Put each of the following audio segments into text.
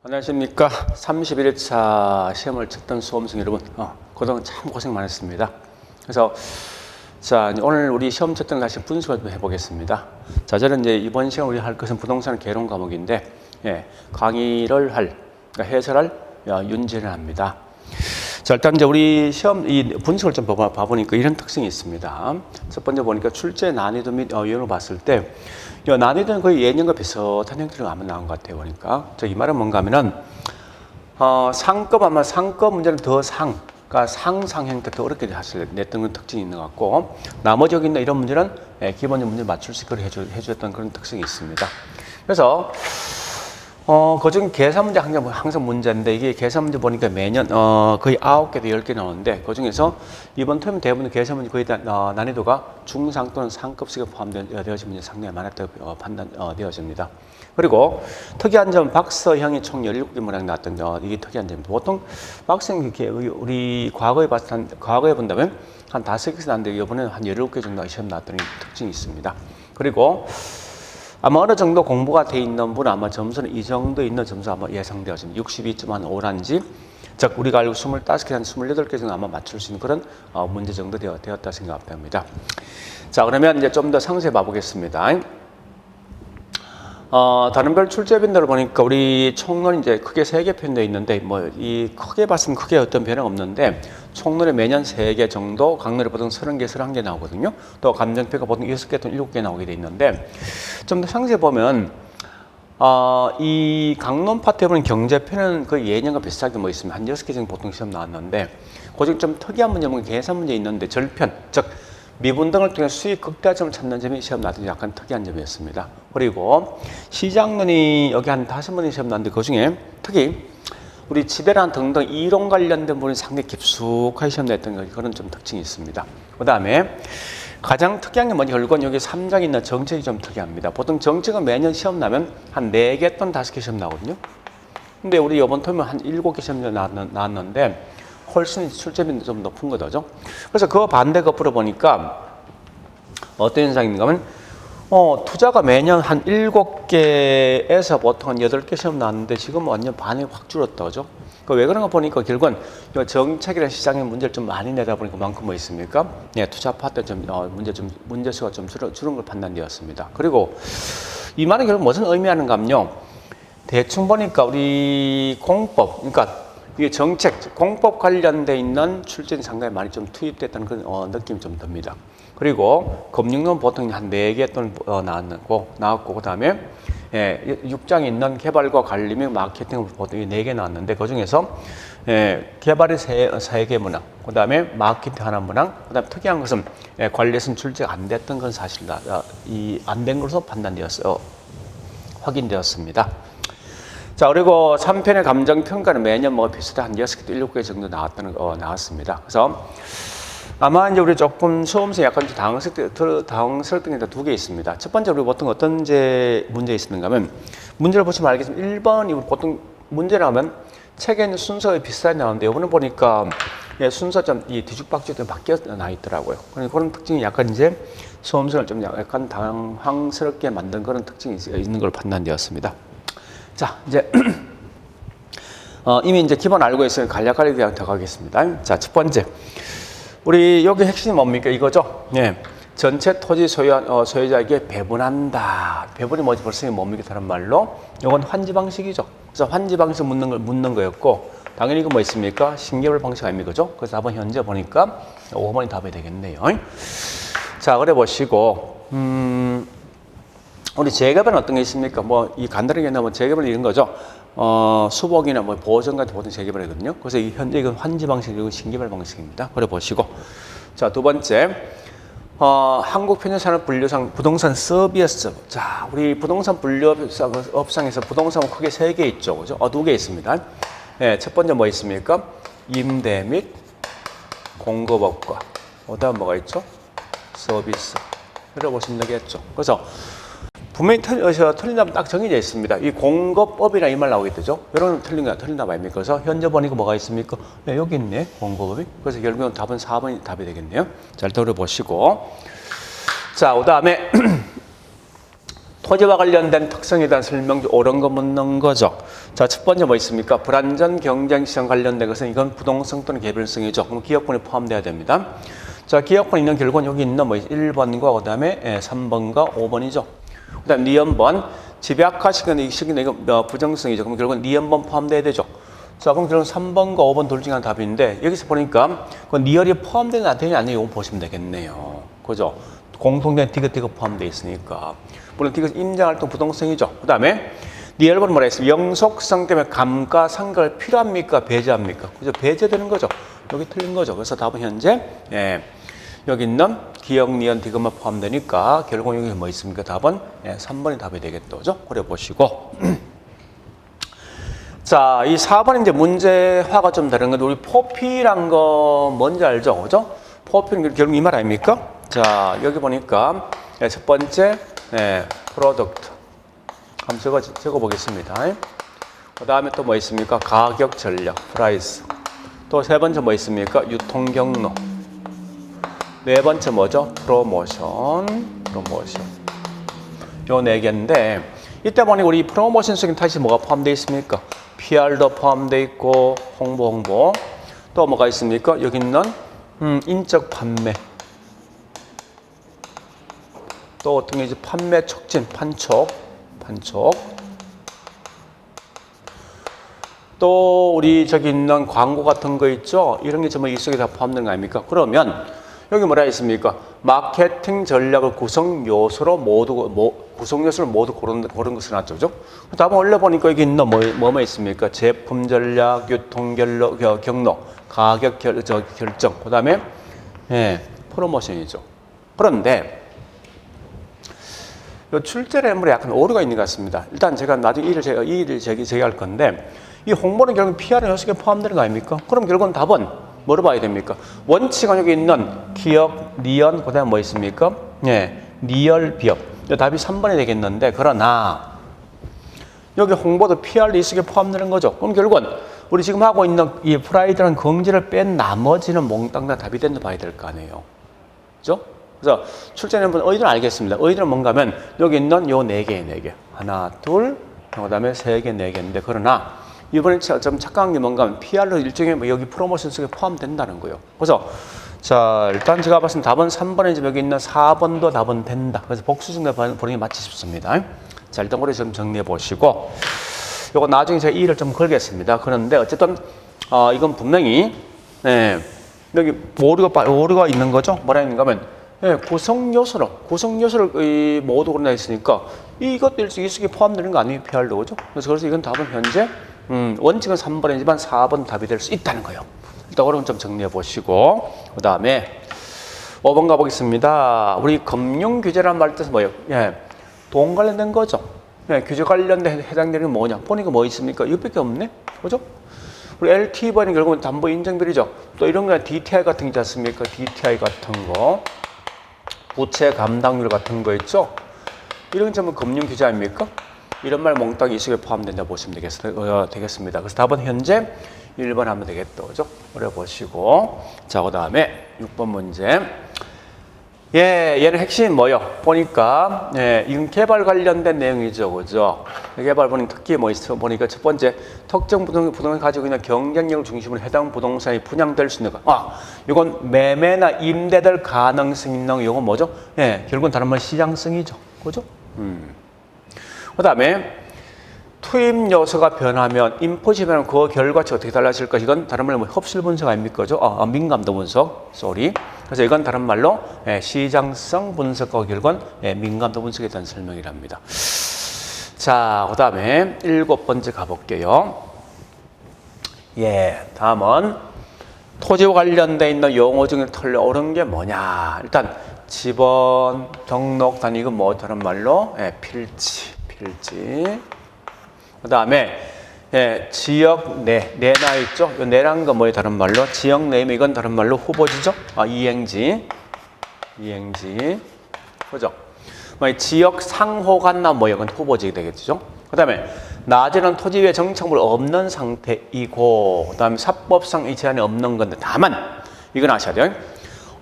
안녕하십니까. 31일차 시험을 쳤던 수험생 여러분, 그동안 참 고생 많았습니다. 그래서 자, 오늘 우리 시험 쳤던 거 다시 분석을 좀 해보겠습니다. 자, 저는 이제 이번 시간 우리 할 것은 부동산 개론 과목인데, 강의를 그러니까 해설할 윤재를 합니다. 자, 일단 이제 우리 시험 이 분석을 좀 봐보니까 이런 특징이 있습니다. 첫 번째 보니까 출제 난이도 및 유형을 봤을 때, 난이도는 거의 예년과 비슷한 형태로 아마 나온 것 같아요. 보니까. 이 말은 뭔가 하면은, 상급 문제는 더 그러니까 상상 형태 더 어렵게 사실 냈던 그런 특징이 있는 것 같고, 나머지 여기 있는 이런 문제는 기본적인 문제를 맞출 수 있게 해주었던 그런 특징이 있습니다. 그래서, 그중 계산 문제 항상 문제인데, 이게 계산 문제 보니까 매년, 거의 9개에서 10개 나오는데, 그 중에서 이번 term 대부분 계산 문제 거의 다, 난이도가 중상 또는 상급식에 포함되어진 문제 상당히 많았다고 판단되어집니다. 그리고 특이한 점, 박서형이 총 17개 문항 나왔던, 이게 특이한 점입니다. 보통 박서형 이렇게 우리 과거에 본다면 한 5개씩 나왔는데, 이번에는 한 17개 정도 시험 나왔던 특징이 있습니다. 그리고 아마 어느 정도 공부가 돼 있는 분은 아마 점수는 이 정도 있는 점수 아마 예상되어집니다. 62.5라는지, 즉 우리가 알고 25개, 한 28개 정도 아마 맞출 수 있는 그런 문제 정도 되었다 생각됩니다. 자, 그러면 이제 좀 더 상세히 봐보겠습니다. 다른 별 출제빈들을 보니까 우리 총론 이제 크게 3개 편되어 있는데, 이 크게 봤으면 크게 어떤 변화가 없는데, 총론에 매년 3개 정도, 강론에 보통 30개, 31개 나오거든요. 또 감정표가 보통 6개 또는 7개 나오게 돼 있는데, 좀 더 상세히 보면, 이 강론 파트에 보면 경제편은 거의 예년과 비슷하게 있으면 한 6개 정도 보통 시험 나왔는데, 그중 좀 특이한 문제, 계산 문제 있는데, 절편, 즉, 미분 등을 통해 수익 극대화점을 찾는 점이 시험 나왔던 약간 특이한 점이었습니다. 그리고 시장론이 여기 한 5문이 시험 나왔는데, 그 중에 특히 우리 지배란 등등 이론 관련된 부분이 상당히 깊숙하게 시험 냈던 그런 좀 특징이 있습니다. 그 다음에 가장 특이한 게 뭐냐, 결국은 여기 3장에 있는 정책이 좀 특이합니다. 보통 정책은 매년 시험 나면 한 4개 또는 5개 시험 나거든요. 근데 우리 이번 term은 한 7개 시험 나왔는데, 훨씬 출제빈도 좀 높은 거죠. 그래서 그 반대 거꾸로 보니까 어떤 현상이 있는가 하면, 투자가 매년 한 7개에서 보통 한 8개 시험 나왔는데, 지금 완전 반이 확 줄었다, 그죠? 왜 그런가 보니까 결국은 정책이나 시장의 문제를 좀 많이 내다 보니까 그만큼 뭐 있습니까? 투자 파트 문제수가 좀 줄은 걸 판단되었습니다. 그리고 이 말은 결국 무슨 의미하는가 하면요, 대충 보니까 우리 공법, 그러니까 이게 정책, 공법 관련돼 있는 출제는 상당히 많이 좀 투입됐다는 그런 느낌이 좀 듭니다. 그리고 금융론 보통 한 4개 또는 나왔고, 그 다음에 6장에 있는 개발과 관리 및 마케팅은 보통 4개 나왔는데, 그 중에서 개발이 3개 문항, 그 다음에 마케팅 하나 문항, 그 다음에 특이한 것은 관리에서는 출제가 안 됐던 건 사실이다. 안 된 것으로 확인되었습니다. 자, 그리고 3편의 감정평가는 매년 비슷해 한 6개 또 7개 정도 나왔습니다. 그래서 아마 이제 우리 조금 수험생 약간 당황스럽던 게 2개 있습니다. 첫 번째, 우리 보통 어떤 문제 있었는가 하면, 문제를 보시면 알겠지만 1번이 보통 문제를 하면 책에 있는 순서가 비슷하게 나오는데, 이번에 보니까 순서 좀 뒤죽박죽 좀 바뀌어 나 있더라고요. 그런 특징이 약간 이제 수험생을 좀 약간 당황스럽게 만든 그런 특징이 있는 걸 판단되었습니다. 자, 이제 이미 이제 기본 알고 있으면 간략하게 그냥 들어가겠습니다. 자, 첫 번째, 우리 여기 핵심이 뭡니까? 이거죠. 전체 토지 소유자에게 배분한다. 배분이 뭐지? 벌써 뭡니까? 다른 말로 이건 환지 방식이죠. 그래서 환지 방식 묻는 거였고, 당연히 이거 뭐 있습니까? 신개발 방식 아닙니까? 그죠? 그래서 답은 현재 보니까 5번이 답이 되겠네요. 자, 그래 보시고, 우리 재개발은 어떤 게 있습니까? 이 간단하게 나면 재개발 이런 거죠. 수복이나 보전 같은 보통 재개발이거든요. 그래서 현재 이건 환지 방식이고 신개발 방식입니다. 그래 보시고. 자, 두 번째, 한국편의산업분류상 부동산 서비스. 자, 우리 부동산 분류업상에서 부동산은 크게 3개 있죠. 그죠? 2개 있습니다. 첫 번째 뭐 있습니까? 임대 및 공급업과. 다음 뭐가 있죠? 서비스. 그래 보시면 되겠죠. 그래서 분명히 틀린답은 딱 정해져 있습니다. 이 공급업이라 이 말 나오겠죠? 여러분 틀린답 아닙니까? 그래서 현재 보니까 뭐가 있습니까? 여기 있네, 공급업이. 그래서 결국은 답은 4번이 답이 되겠네요. 잘 들어보시고. 자, 그 다음에 토지와 관련된 특성에 대한 설명 옳은 거 묻는 거죠. 자, 첫 번째 뭐 있습니까? 불안전 경쟁시장 관련된 것은 이건 부동성 또는 개별성이죠. 그럼 기업권이 포함돼야 됩니다. 자, 기업권 있는 결과는 여기 있는 뭐 1번과 그다음에 3번과 5번이죠. 그다음 니은번 집약화시키는 이거 부정성이죠. 그럼 결국은 니은번 포함돼야 되죠. 자, 그럼 결국 3번과 5번 둘 중에 하나 답인데 여기서 보니까 그 니얼이 포함되는 안 되냐 안 되냐 이거 보시면 되겠네요. 그죠? 공통된 디귿 포함되어 있으니까. 물론 디귿 임장활동 부동성이죠. 그 다음에 니얼은 뭐라 했어요? 영속성 때문에 감가상각을 필요합니까? 배제합니까? 그죠? 배제되는 거죠. 여기 틀린 거죠. 그래서 답은 현재 여기 있는 기억, 니은, 디귿만 포함되니까 결국 여기 뭐 있습니까? 답은 3번이 답이 되겠죠. 그죠? 그래 보시고. 자, 이 4번 이제 문제화가 좀 다른 건데 우리 포피란 거 뭔지 알죠? 그죠? 포피는 결국 이 말 아닙니까? 자, 여기 보니까 첫 번째 프로덕트 한번 적어 보겠습니다. 그 다음에 또 뭐 있습니까? 가격 전략, 프라이스. 또 세 번째 뭐 있습니까? 유통 경로. 네 번째 뭐죠? 프로모션. 요 네 개인데 이때 보니 우리 프로모션 속에 다시 뭐가 포함되어 있습니까? PR도 포함되어 있고 홍보. 또 뭐가 있습니까? 여기 있는 인적 판매. 또 어떤 게 이제 판매 촉진, 판촉. 또 우리 저기 있는 광고 같은 거 있죠? 이런 게 전부 이 속에 다 포함된 거 아닙니까? 그러면 여기 뭐라 했습니까? 마케팅 전략을 구성 요소를 모두 고른 것을 놨죠, 그죠? 다음은 원래 보니까 여기 있는 뭐뭐 있습니까? 제품 전략, 유통 경로, 가격 결정, 그 다음에 프로모션이죠. 그런데 이 출제례물에 약간 오류가 있는 것 같습니다. 일단 제가 나중에 이 일을 제기할 건데 이 홍보는 결국 PR 요소에 포함되는 거 아닙니까? 그럼 결국은 답은 뭐로 봐야 됩니까? 원칙은 여기 있는 기업, 니언, 그 다음에 뭐 있습니까? 니얼, 비업. 답이 3번이 되겠는데 그러나 여기 홍보도 PR 이식에 포함되는 거죠. 그럼 결국은 우리 지금 하고 있는 이 프라이드라는 긍지를 뺀 나머지는 몽땅 다 답이 된다 봐야 될 거 아니에요. 그죠? 그래서 출제하는 분 의도는 알겠습니다. 의도는 뭔가 하면 여기 있는 요 4개. 하나, 둘, 그 다음에 3개, 4개인데 그러나 이번에 좀 착각한 게 뭔가 하면 PR로 일종의 여기 프로모션 속에 포함된다는 거예요. 그래서 자, 일단 제가 봤을 때 답은 3번에 여기 있는 4번도 답은 된다. 그래서 복수증가 보는 게 맞지 싶습니다. 자, 일단 우리 좀 정리해 보시고 요거 나중에 제가 이의를 좀 걸겠습니다. 그런데 어쨌든 이건 분명히 여기 오류가 있는 거죠. 뭐라 했는가 하면 구성 요소를 모두 그런다 했으니까 이것도 이 속에 포함되는 거 아니에요? PR도 그죠? 그래서 이건 답은 현재 원칙은 3번이지만 4번 답이 될 수 있다는 거예요. 일단 그럼 좀 정리해 보시고 그 다음에 5번 가보겠습니다. 우리 금융 규제란 말 뜻은 뭐예요? 돈 관련된 거죠. 규제 관련된 해당되는 게 뭐냐? 보니까 뭐 있습니까? 이것밖에 없네? 그죠? 우리 LTV는 결국은 담보 인정비리죠. 또 이런 거 DTI 같은 게 있지 않습니까? DTI 같은 거. 부채 감당률 같은 거 있죠? 이런 게 전부 금융 규제 아닙니까? 이런 말 몽땅 이 식에 포함된다 보시면 되겠습니다. 그래서 답은 현재 1번 하면 되겠죠. 그죠? 그래 보시고. 자, 그 다음에 6번 문제. 얘는 핵심이 뭐요? 보니까, 이건 개발 관련된 내용이죠. 그죠? 개발 보니 특히 뭐 있어? 보니까 첫 번째, 특정 부동산을 가지고 있는 경쟁력을 중심으로 해당 부동산이 분양될 수 있는 거. 이건 매매나 임대될 가능성 있는 거, 이건 뭐죠? 결국은 다른 말 시장성이죠. 그죠? 그 다음에, 투입 요소가 변하면 인풋이 변하면 그 결과치 어떻게 달라질까? 이건 다른 말로 흡실 분석 아닙니까? 그죠? 민감도 분석. 그래서 이건 다른 말로 시장성 분석과 결과는 민감도 분석에 대한 설명이랍니다. 자, 그 다음에 7번째 가볼게요. 다음은 토지와 관련돼 있는 용어 중에 털려 옳은 게 뭐냐? 일단 지번, 등록, 단위 이건 뭐 다른 말로 필지. 그 다음에 지역 내나 있죠? 이 내란 건 뭐예요? 다른 말로 지역 내면 이건 다른 말로 후보지죠? 이행지 그죠? 지역 상호간나 뭐예요? 이건 후보지 되겠죠? 그 다음에 낮에는 토지 위에 정착물 없는 상태이고 그 다음에 사법상 이 제한이 없는 건데 다만 이건 아셔야 돼요.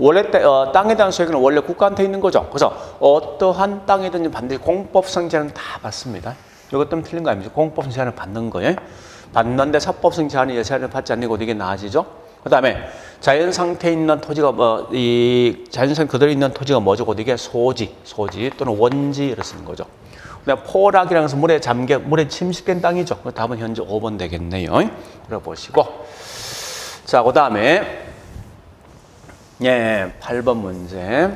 원래 땅에 대한 소유권은 원래 국가한테 있는 거죠. 그래서 어떠한 땅이든지 반드시 공법성 제한은 다 받습니다. 이것 때문에 틀린 거 아닙니까? 공법성 제한을 받는 거예요. 받는데 사법성 제한이 제한을 받지 않는 거 이게 나아지죠. 그 다음에 자연 상태에 있는 토지가 이 자연 상태 그대로 있는 토지가 뭐죠? 곧 이게 소지 또는 원지 이렇게 쓰는 거죠. 그다음 포락이라는 것은 물에 침식된 땅이죠. 답은 현재 5번 되겠네요. 들어보시고. 자, 그 다음에, 8번 문제.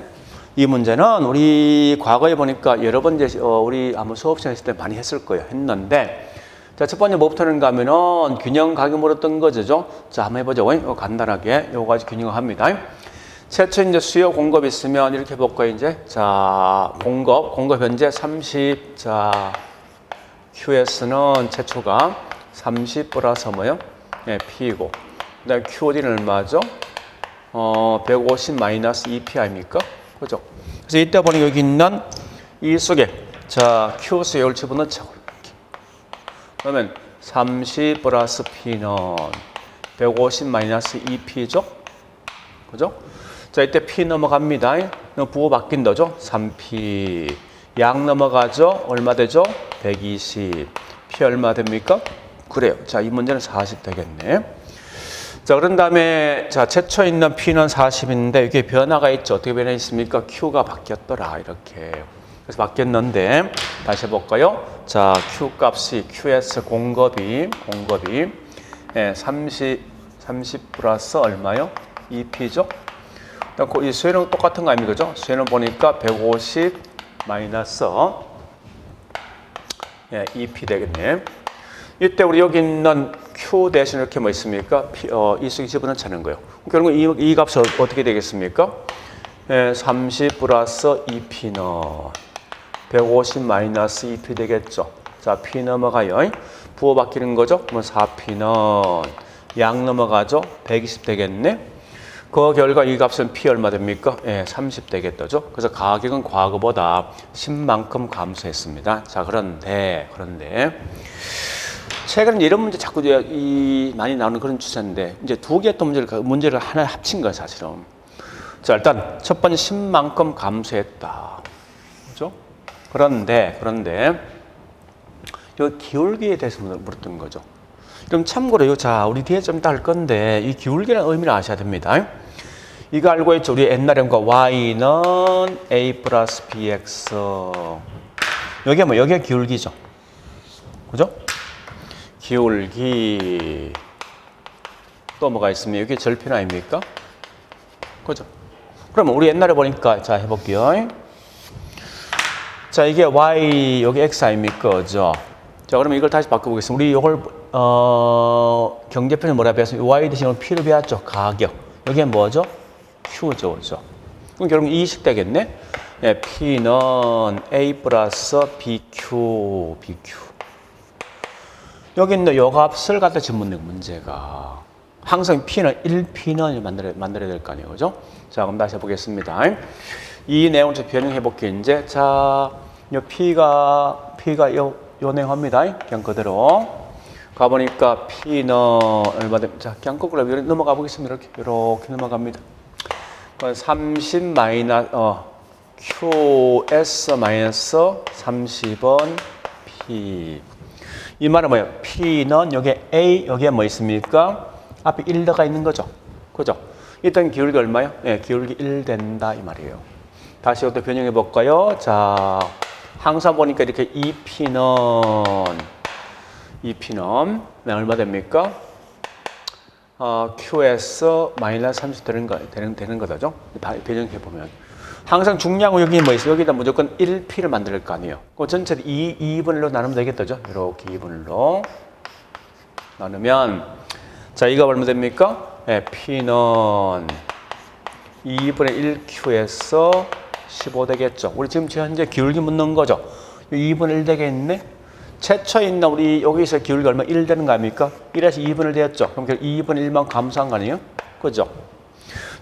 이 문제는 우리 과거에 보니까 여러 번 이제, 우리 아마 수업 시간 있을 때 많이 했을 거예요. 했는데, 자, 첫 번째 뭐부터 하는가 하면은 균형 각이 물었던 거죠. 자, 한번 해보죠. 간단하게. 요거 가지고 균형을 합니다. 최초 이제 수요 공급이 있으면 이렇게 해볼까요, 이제? 자, 공급 현재 30. 자, QS는 최초가 30 플러스 뭐요? P이고. 그 다음에 QOD는 얼마죠? 150 마이너스 2P 아닙니까? 그죠? 그래서 이때 보니 여기 있는 이 속에, 자, Q수의 집어넣자고. 그러면 30 플러스 P는 150 마이너스 2P죠? 그죠? 자, 이때 P 넘어갑니다. 부호 바뀐다죠? 3P. 양 넘어가죠? 얼마 되죠? 120. P 얼마 됩니까? 그래요. 자, 이 문제는 40 되겠네. 자, 그런 다음에, 자, 최초 있는 P는 40인데, 이게 변화가 있죠? 어떻게 변화했습니까? Q가 바뀌었더라. 이렇게. 그래서 바뀌었는데, 다시 해볼까요? 자, Q 값이, QS 공급이 30 플러스 얼마요? 2P죠? 이 수혜는 똑같은 거 아닙니까? 그죠? 수혜는 보니까 150 마이너스 2P 되겠네. 이때 우리 여기 있는 Q 대신 이렇게 뭐 있습니까? 이 속에 집어넣자는 거예요. 결국 이 값은 어떻게 되겠습니까? 30 플러스 2P는 150 마이너스 2P 되겠죠. 자, P 넘어가요. 부호 바뀌는 거죠? 그러면 4P는 양 넘어가죠? 120 되겠네. 그 결과 이 값은 P 얼마 됩니까? 30 되겠죠. 그래서 가격은 과거보다 10만큼 감소했습니다. 자, 그런데 최근에 이런 문제 자꾸 많이 나오는 그런 추세인데 이제 두 개 또 문제를 하나 합친 거예요, 사실은. 자, 일단 첫 번째 10만큼 감소했다. 그죠? 그런데 이 기울기에 대해서 물었던 거죠. 그럼 참고로 자, 우리 뒤에 좀 이따 할 건데 이 기울기라는 의미를 아셔야 됩니다. 이거 알고 있죠? 우리 옛날에 y는 a 플러스 bx. 여기가 기울기죠. 그죠? 기울기. 또 뭐가 있습니까? 여기 절편 아닙니까? 그죠? 그러면 우리 옛날에 보니까 자, 해볼게요. 자, 이게 y, 여기 x 아닙니까? 그죠? 자, 그러면 이걸 다시 바꿔보겠습니다. 우리 이걸 경제편에 뭐라 배웠어요? y 대신 p로 배웠죠? 가격. 여기에 뭐죠? q죠. 그죠? 그럼 결국 이식 되겠네? p는 a 플러스 bq. 여기 있는 요 값을 갖다 집어넣는 문제가. 항상 p는 1p는 만들어야 될 거 아니에요. 그죠? 자, 그럼 다시 해보겠습니다. 이 내용을 좀 변형해 볼게요. 이제. 자, 요 p가 요 내용합니다. 그냥 그대로. 가보니까 P는 얼마 됩니까? 자, 그냥 거꾸로 넘어가 보겠습니다. 이렇게 넘어갑니다. 30 마이너스, QS 마이너스 30은 P. 이 말은 뭐예요? P는 여기에 A, 여기에 뭐 있습니까? 앞에 1 들어가 있는 거죠. 그죠? 일단 기울기 얼마요? 기울기 1 된다. 이 말이에요. 다시 이것도 변형해 볼까요? 자, 항상 보니까 이렇게 EP는 얼마 됩니까? QS 마이너스 30 되는 거죠. 배정해 보면 항상 중량은 여기 뭐 있어요? 여기다 무조건 1P를 만들 거 아니에요. 그 전체를 2분을로 나누면 되겠죠. 이렇게 2분을로 나누면 자, 이거 얼마 됩니까? P는 2분의 1QS 15 되겠죠. 우리 지금 현재 기울기 묻는 거죠. 2분의 1 되겠네. 최초 있는 우리 여기서 기울기 얼마? 1 되는 거 아닙니까? 1에서 2분을 되었죠. 그럼 2분의 1만 감소한 거 아니에요? 그죠?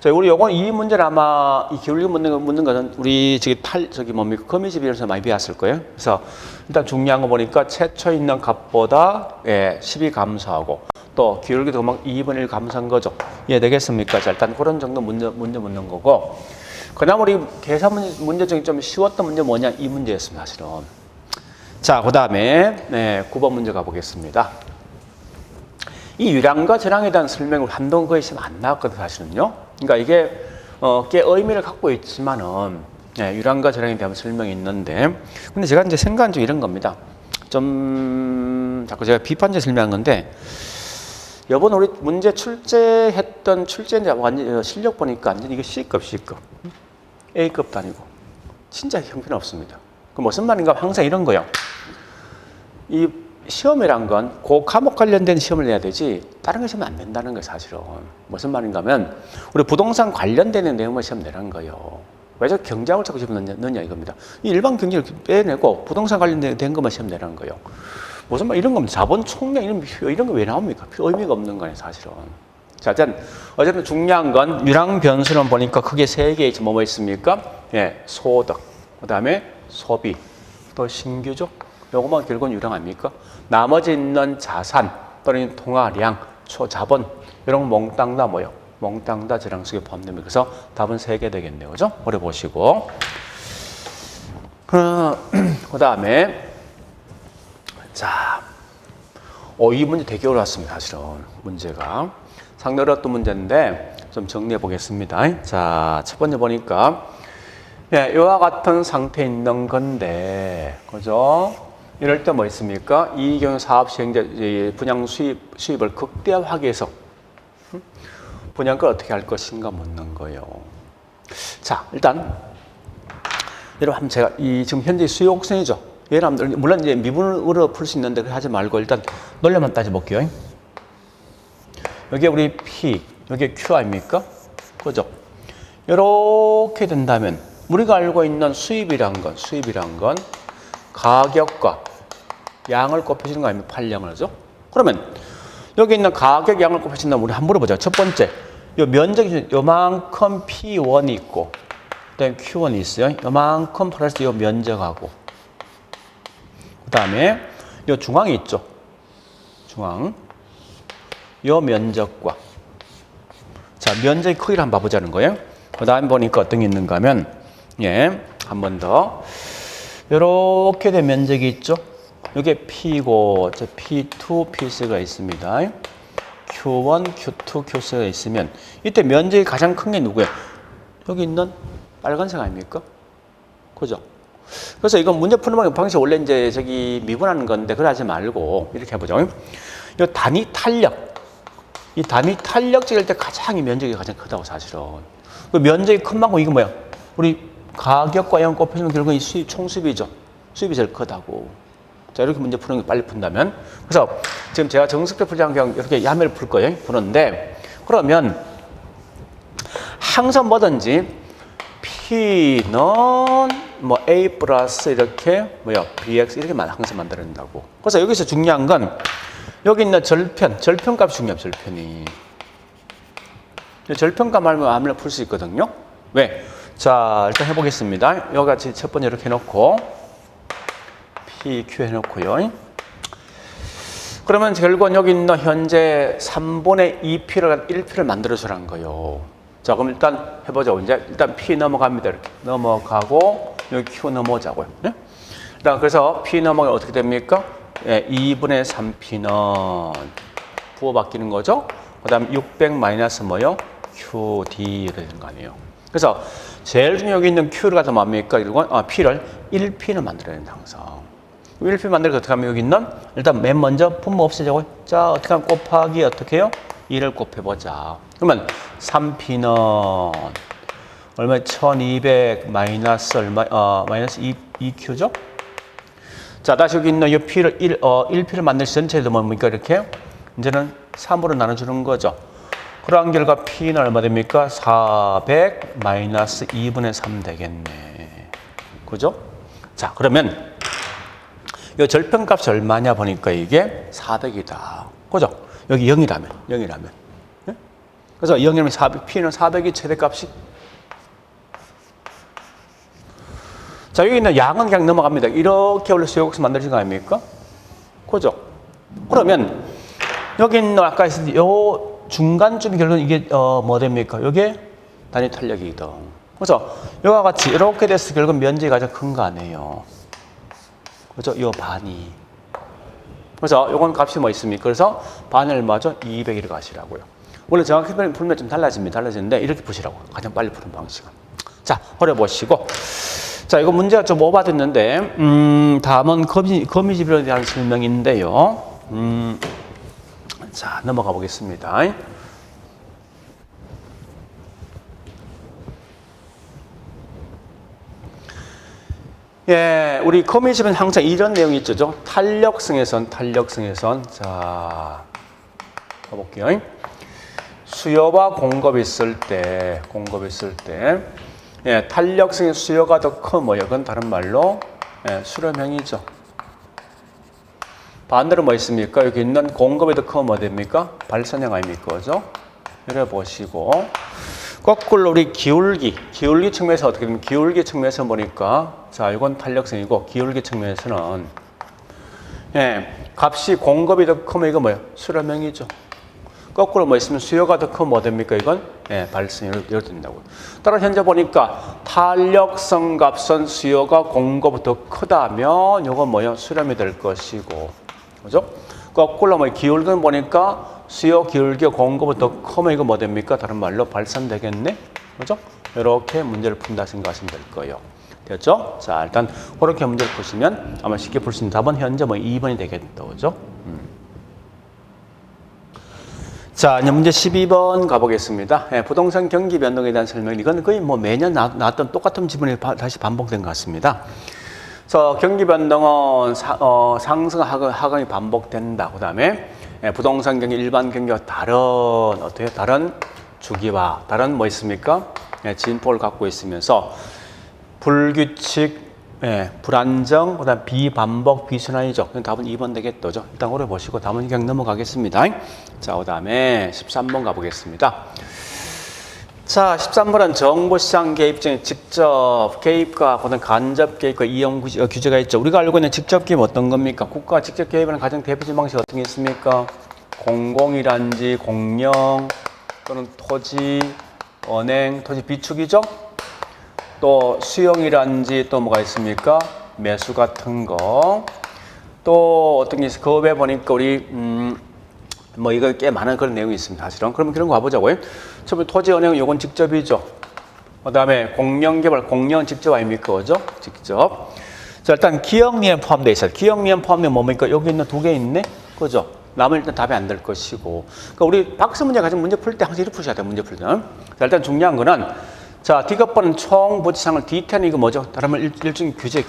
자, 우리 요건 이 문제는 아마 이 기울기 묻는 거는 우리 저기 뭡니까? 거미집 이런서 많이 배웠을 거예요. 그래서 일단 중요한 거 보니까 최초 있는 값보다 10이 감소하고 또 기울기도 막 2분의 1 감소한 거죠. 이해되겠습니까? 자, 일단 그런 정도 문제 묻는 거고. 그다음 우리 계산 문제 중에 좀 쉬웠던 문제 뭐냐? 이 문제였습니다, 사실은. 자, 그다음에 네, 9번 문제 가보겠습니다. 이 유량과 저량에 대한 설명을 한동안 거의 안 나왔거든요, 사실은요. 그러니까 이게 꽤 의미를 갖고 있지만은 네, 유량과 저량에 대한 설명이 있는데, 근데 제가 이제 생각한 좀 이런 겁니다. 좀 자꾸 제가 비판적 설명한 건데, 이번 우리 문제 출제했던 출제자 완전 실력 보니까 완전 이게 C급, A급도 아니고 진짜 형편없습니다. 그 무슨 말인가? 항상 이런 거요. 이 시험이란 건 그 과목 관련된 시험을 내야 되지 다른 거 시험 안 된다는 거예요, 사실은. 무슨 말인가 하면 우리 부동산 관련되는 내용만 시험 내라는 거예요. 왜 저 경제학을 자꾸 시험 넣냐 이겁니다. 이 일반 경제를 빼내고 부동산 관련된 것만 시험 내라는 거예요. 무슨 말 이런 겁니다. 자본 총량 이런 거 왜 나옵니까? 의미가 없는 거예요, 사실은. 자, 어쨌든 중요한 건 유랑 변수는 보니까 크게 세 개 뭐 있습니까? 예, 소득, 그다음에 소비, 또 신규죠. 요것만 결국은 유랑 아닙니까? 나머지 있는 자산 또는 통화량, 초자본 이런 거 몽땅 다 뭐요? 몽땅 다 저랑 속에 포함됩니다. 그래서 답은 3개 되겠네요, 그죠? 오래 보시고. 그다음에 자, 이 문제 되게 어려웠습니다, 사실은. 문제가 상당히 어려웠던 문제인데 좀 정리해 보겠습니다. 자, 첫 번째 보니까 네, 이와 같은 상태에 있는 건데, 그죠? 이럴 때 뭐 있습니까? 이 경우 사업 시행자 분양 수입을 극대화하기 위해서 분양가를 어떻게 할 것인가 묻는 거예요. 자, 일단 여러분 한번 제가 지금 현재 수요 곡선이죠. 여러분들 물론 이제 미분으로 풀 수 있는데 하지 말고 일단 논리만 따져 볼게요. 여기 우리 P, 여기 Q 아닙니까? 그죠? 이렇게 된다면 우리가 알고 있는 수입이란 건 가격과 양을 곱해주는 거 아닙니까? 판량을 하죠. 그러면 여기 있는 가격, 양을 곱해준다면 우리 한번 물어보자. 첫 번째, 요 면적이 요만큼 P1이 있고, 그다음에 Q1이 있어요. 요만큼 플러스 요 면적하고, 그다음에 요 중앙이 있죠. 중앙, 요 면적과, 자 면적의 크기를 한번 봐보자는 거예요. 그다음에 보니까 어떤 게 있는가 하면, 예, 한 번 더. 이렇게 된 면적이 있죠. 이게 P고, P2, P3가 있습니다. Q1, Q2, Q3가 있으면 이때 면적이 가장 큰 게 누구예요? 여기 있는 빨간색 아닙니까? 그죠? 그래서 이건 문제 푸는 방식 원래 이제 미분하는 건데 그러지 말고 이렇게 해보죠. 이 단위 탄력, 이 단위 탄력 찍을 때 가장 이 면적이 가장 크다고 사실은. 그 면적이 큰 만큼 이게 뭐야? 우리 가격과 양 곱해주면 결국은 이 수입, 총수입이죠. 수입이 제일 크다고. 자, 이렇게 문제 푸는 게 빨리 푼다면. 그래서 지금 제가 정석대 풀지 않고 그냥 이렇게 야매를 풀 거예요. 푸는데, 그러면 항상 뭐든지 P는 뭐 A 플러스 이렇게 BX 이렇게만 항상 만들어낸다고. 그래서 여기서 중요한 건 여기 있는 절편값이 중요해요. 절편이. 절편값 알면 아무나 풀 수 있거든요. 왜? 자, 일단 해보겠습니다. 여기 같이 첫 번째 이렇게 해놓고 PQ 해놓고요. 그러면 결국은 여기 있는 현재 3분의 2P를 1P를 만들어주라는 거예요. 자, 그럼 일단 해보자고. 이제 일단 P 넘어갑니다. 이렇게 넘어가고 여기 Q 넘어오자고요. 네? 일단 그래서 P 넘어가면 어떻게 됩니까? 예, 2분의 3P는 부호 바뀌는 거죠. 그 다음 600 마이너스 뭐요? QD 이렇게 되는 거 아니에요. 그래서 제일 중요한 여기 있는 Q를 갖다 뭡니까? 이건 P를 1P는 만들어야 된다, 항상. 1P 만들어서 어떻게 하면 여기 있는? 일단 맨 먼저 분모 없애자고요. 자, 어떻게 하면 곱하기 어떻게 해요? 2를 곱해보자. 그러면 3P는 얼마? 1200 마이너스 얼마? 마이너스 2Q죠? 자, 다시 여기 있는 이 P를 1P를 만들 전체도 뭡니까? 이렇게 이제는 3으로 나눠주는 거죠. 그러한 결과 P는 얼마 됩니까? 400 마이너스 2분의 3 되겠네. 그죠? 자, 그러면 이 절편값이 얼마냐 보니까 이게 400이다. 그죠? 여기 0이라면. 네? 그래서 0이라면 400, P는 400이 최대값이. 자, 여기 있는 양은 그냥 넘어갑니다. 이렇게 원래 수요곡선 만들어진 거 아닙니까? 그죠? 그러면 여기 있는 아까 있었는데 요 중간쯤이 결국은 이게 뭐 됩니까? 요게 단위 탄력이거든. 그래서 요와 같이 이렇게 돼서 결국 면적이 가장 큰 거 아니에요. 그죠? 요 반이. 그래서 요건 값이 뭐 있습니까? 그래서 반이 얼마죠? 200을 가시라고요. 원래 정확히 풀면 좀 달라지는데 이렇게 푸시라고. 가장 빨리 푸는 방식은. 자, 허려보시고. 자, 이거 문제가 좀 오버됐는데, 다음은 거미집에 대한 설명인데요. 자, 넘어가 보겠습니다. 예, 우리 거미집은 항상 이런 내용이 있죠. 탄력성에선. 자, 가볼게요. 수요와 공급이 있을 때, 예, 탄력성의 수요가 더 크면 이건 다른 말로 예, 수렴형이죠. 반대로 뭐 있습니까? 여기 있는 공급이 더 크면 뭐 됩니까? 발산형 아닙니까? 그죠? 이래 보시고 거꾸로 우리 기울기 측면에서 어떻게 되면 기울기 측면에서 보니까 자, 이건 탄력성이고 기울기 측면에서는 예, 값이 공급이 더 크면 이거 뭐예요? 수렴형이죠. 거꾸로 뭐 있으면 수요가 더 크면 뭐 됩니까? 이건 예, 발생이 이렇게 된다고요. 따라 현재 보니까 탄력성 값은 수요가 공급보다 더 크다면 이건 뭐예요? 수렴이 될 것이고, 그죠? 거꾸로 뭐 기울기는 보니까 수요 기울기가 공급보다 더 크면 이거 뭐 됩니까? 다른 말로 발산되겠네, 그죠? 이렇게 문제를 푼다 생각하시면 될 거예요. 됐죠? 자, 일단 그렇게 문제를 푸시면 아마 쉽게 풀 수 있는 답은 현재 뭐 2번이 되겠다, 그죠? 자, 이제 문제 12번 가보겠습니다. 예, 부동산 경기 변동에 대한 설명. 이건 거의 뭐 매년 나왔던 똑같은 지문이 다시 반복된 것 같습니다. 그래서 경기 변동은 상승, 하강이 반복된다. 그 다음에 예, 부동산 경기, 일반 경기와 다른 주기와 다른 뭐 있습니까? 예, 진폭을 갖고 있으면서 불규칙, 예, 불안정, 그 다음 비반복, 비순환이죠. 답은 2번 되겠죠. 일단 오래 보시고 다음은 그냥 넘어가겠습니다. 자, 그 다음에 13번 가보겠습니다. 자, 13번은 정보시장 개입 중에 직접 개입과 그다음 간접 개입과 이용 규제가 있죠. 우리가 알고 있는 직접 개입 어떤 겁니까? 국가 직접 개입하는 가장 대표적인 방식이 어떤 게 있습니까? 공공이란지 공영 또는 토지, 은행, 토지 비축이죠. 또 수용이란지 또 뭐가 있습니까? 매수 같은 거. 또 어떤 게 있어요? 그 외에 보니까 우리 뭐 이거 꽤 많은 그런 내용이 있습니다. 사실은. 그러면 그런 거 봐보자고요. 처음에 토지 은행 요건 직접이죠. 그다음에 공영개발 공영 직접 아닙니까? 그죠? 직접. 자, 일단 기억리엔 포함되어 있어요. 기억리엔 포함되면 뭡니까? 여기 있는 두 개 있네. 그죠? 남은 일단 답이 안 될 것이고. 그러니까 우리 박스 문제 가지고 문제 풀 때 항상 이렇게 푸셔야 돼요. 문제 풀 때는. 자, 일단 중요한 거는 자, D급번은 총부지상을 D10 이거 뭐죠? 다른 말 일종의 규제.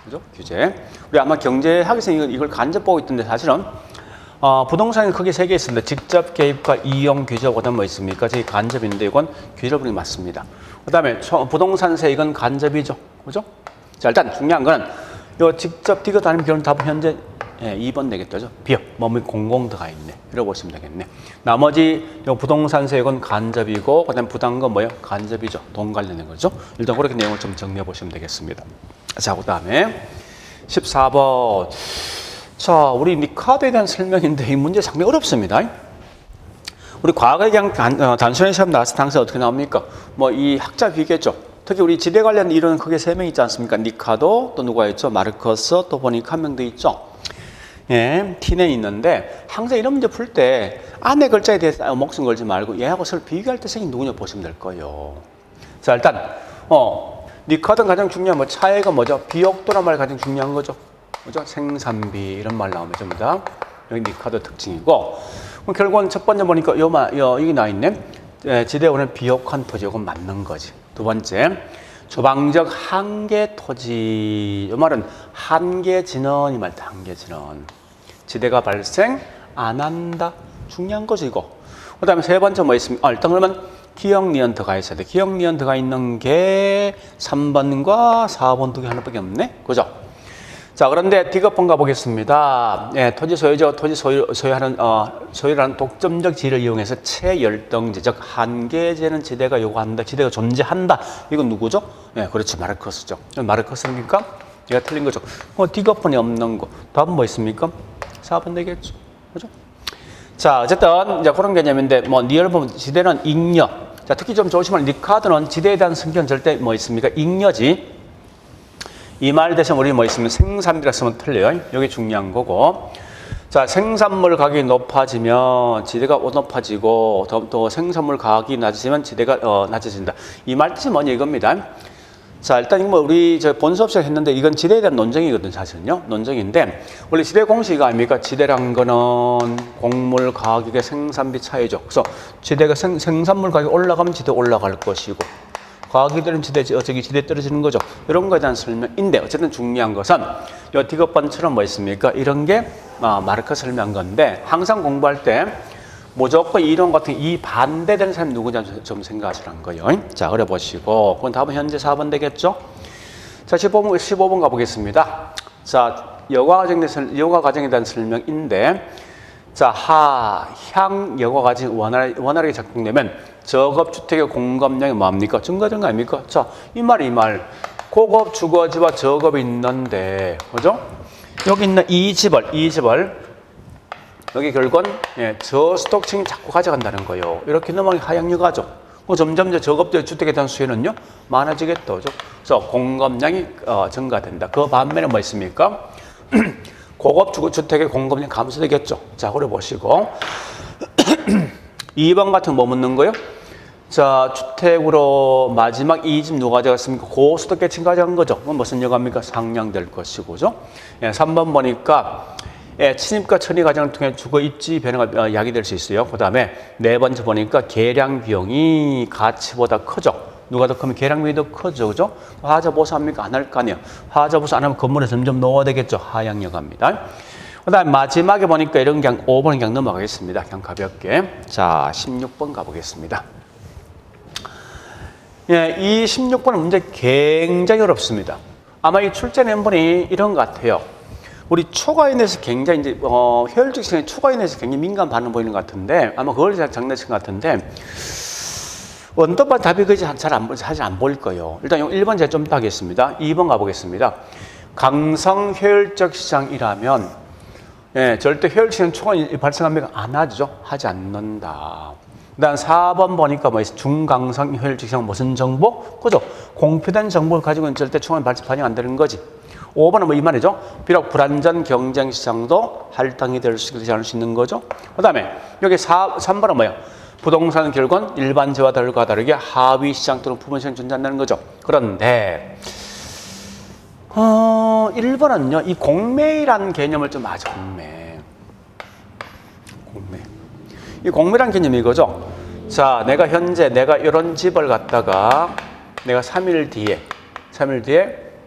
그죠? 규제. 우리 아마 경제학에서 이걸 간접 보고 있던데 사실은 부동산이 크게 세 개 있습니다. 직접 개입과 이용 규제, 그다음 뭐 있습니까? 저기 간접인데 이건 규제를 부르는 게 맞습니다. 그다음에 부동산세 이건 간접이죠. 그죠? 자, 일단 중요한 거는 요 직접 D가 다니면 결론 답은 현재 2번 되겠죠. 비어. 몸이 공공 들어가 있네. 이러고 보시면 되겠네. 나머지 요 부동산세 이건 간접이고 그다음 부담금 뭐예요? 간접이죠. 돈 관련된 거죠. 일단 그렇게 내용을 좀 정리해 보시면 되겠습니다. 자, 그다음에 14번. 자, 우리 니카드에 대한 설명인데 이 문제 상당히 어렵습니다. 우리 과거에 그냥 단순히 시험 나왔을 때 항상 어떻게 나옵니까? 뭐 이 학자 비교죠. 특히 우리 지대 관련 이론은 크게 3명 있지 않습니까? 니카드, 또 누가 있죠? 마르커스, 또 보니까 한 명 더 있죠. 예, T는 있는데 항상 이런 문제 풀 때 안에 글자에 대해서 목숨 걸지 말고 얘하고 서로 비교할 때 선생님 누구냐 보시면 될 거예요. 자, 일단 니카드는 가장 중요한 뭐 차이가 뭐죠? 비옥도란 말이 가장 중요한 거죠. 그죠? 생산비 이런 말 나오면 전부 다 여기 니카드 특징이고 그럼 결국은 첫 번째 보니까 여기 나 있네. 지대원은 비옥한 토지 이건 맞는 거지. 두 번째 조방적 한계 토지 이 말은 한계 진원 이 말이다. 한계 진원 지대가 발생 안 한다. 중요한 거지 이거. 그 다음에 세 번째 뭐 있습니까? 일단 그러면 기억 니언트가 있어야 돼. 기억 니언트가 있는 게 3번과 4번 두 개 하나밖에 없네. 그죠? 자, 그런데 D급번 가보겠습니다. 예, 토지 소유자가 토지 소유라는 독점적 지위를 이용해서 체열등지, 즉 한계제는 지대가 요구한다, 지대가 존재한다. 이건 누구죠? 예, 그렇죠. 마르커스죠. 마르커스니까 얘가 틀린 거죠. D급번이 없는 거. 답은 뭐 있습니까? 4번 되겠죠. 그죠? 자, 어쨌든 이제 그런 개념인데 뭐 니얼본 지대는 잉여. 자, 특히 좀 조심할 리카드는 지대에 대한 성격은 절대 뭐 있습니까? 잉여지. 이 말 대신 우리 뭐 있으면 생산비라 쓰면 틀려요. 여기 중요한 거고. 자, 생산물 가격이 높아지면 지대가 높아지고 또 생산물 가격이 낮아지면 지대가 낮아진다. 이 말 뜻이 뭐냐 이겁니다. 자, 일단 이거 뭐 우리 저 본수업 시작 했는데 이건 지대에 대한 논쟁이거든 사실은요. 논쟁인데 원래 지대 공식이 아닙니까? 지대란 거는 곡물 가격의 생산비 차이죠. 그래서 지대가 생산물 가격이 올라가면 지대 올라갈 것이고 가격이 떨어지면 지대 떨어지는 거죠. 이런 거에 대한 설명인데 어쨌든 중요한 것은 이 디귿번처럼 뭐 있습니까? 이런 게 마르크 설명한 건데 항상 공부할 때 무조건 이론 같은 이 반대되는 사람이 누구냐 좀 생각하시라는 거예요. 자, 그래 보시고 그건 답은 현재 4번 되겠죠? 자, 15번 가보겠습니다. 자, 여과 과정에 대한 설명인데 자, 향 여과 과정이 원활하게 작동되면 저급주택의 공급량이 뭐합니까? 증가되는 거 아닙니까? 자, 이 말. 고급 주거지와 저급이 있는데, 그죠? 여기 있는 이 집을 여기 결국은 저수도층이 자꾸 가져간다는 거예요. 이렇게 넘어가기 하향여가죠. 점점 저급적 주택에 대한 수요는요 많아지겠죠. 그죠? 그래서 공급량이 증가된다. 그 반면에 뭐 있습니까? 고급 주택의 공급량 감소되겠죠. 자, 그래 보시고 2번 같은 거 뭐 묻는 거예요? 자, 주택으로 마지막 이 집 누가 가져갔습니까? 고수도계층 가져간 거죠. 그건 무슨 여가입니까? 상향될 것이고, 그죠? 3번 보니까 침입과 처리 과정을 통해 주거 입지 변화가 야기될 수 있어요. 그 다음에 4번째 보니까 계량 비용이 가치보다 크죠. 누가 더 크면 계량 비용이 더 크죠, 그죠? 하자 보수 합니까? 안 할 거 아니에요. 하자 보수 안 하면 건물에 점점 넣어야 되겠죠. 하향여가입니다. 그 다음에 마지막에 보니까 이런 그냥 5번 그냥 넘어가겠습니다. 그냥 가볍게. 자, 16번 가보겠습니다. 이 16번은 문제 굉장히 어렵습니다. 아마 이 출제 낸번이 이런 것 같아요. 우리 초과에 대해서 굉장히 이제 효율적 시간에 초과에 대해서 굉장히 민감 반응 보이는 것 같은데 아마 그걸 장난친 것 같은데 언더바 답이 사실 안 보일 거예요. 일단 1번 제가 좀 이따 하겠습니다. 2번 가보겠습니다. 강성 효율적 시장이라면 절대 효율적 시장 초과 발생합니까? 안 하죠. 하지 않는다. 그다음 4번 보니까 뭐 중강성 효율적 시장 무슨 정보? 그죠? 공표된 정보를 가지고는 절대 초과 반영 안 되는 거지. 5번은 뭐 이 말이죠. 비록 불안전 경쟁 시장도 할당이 될 수 있는 거죠. 그다음에 여기 3번은 뭐예요? 부동산 결국은 일반지와 다르게 하위 시장 또는 부분 시장 존재한다는 거죠. 그런데 1번은요. 이 공매라는 개념을 좀 아죠. 공매. 이 공매라는 개념이 이거죠. 자, 내가 이런 집을 갖다가 내가 3일 뒤에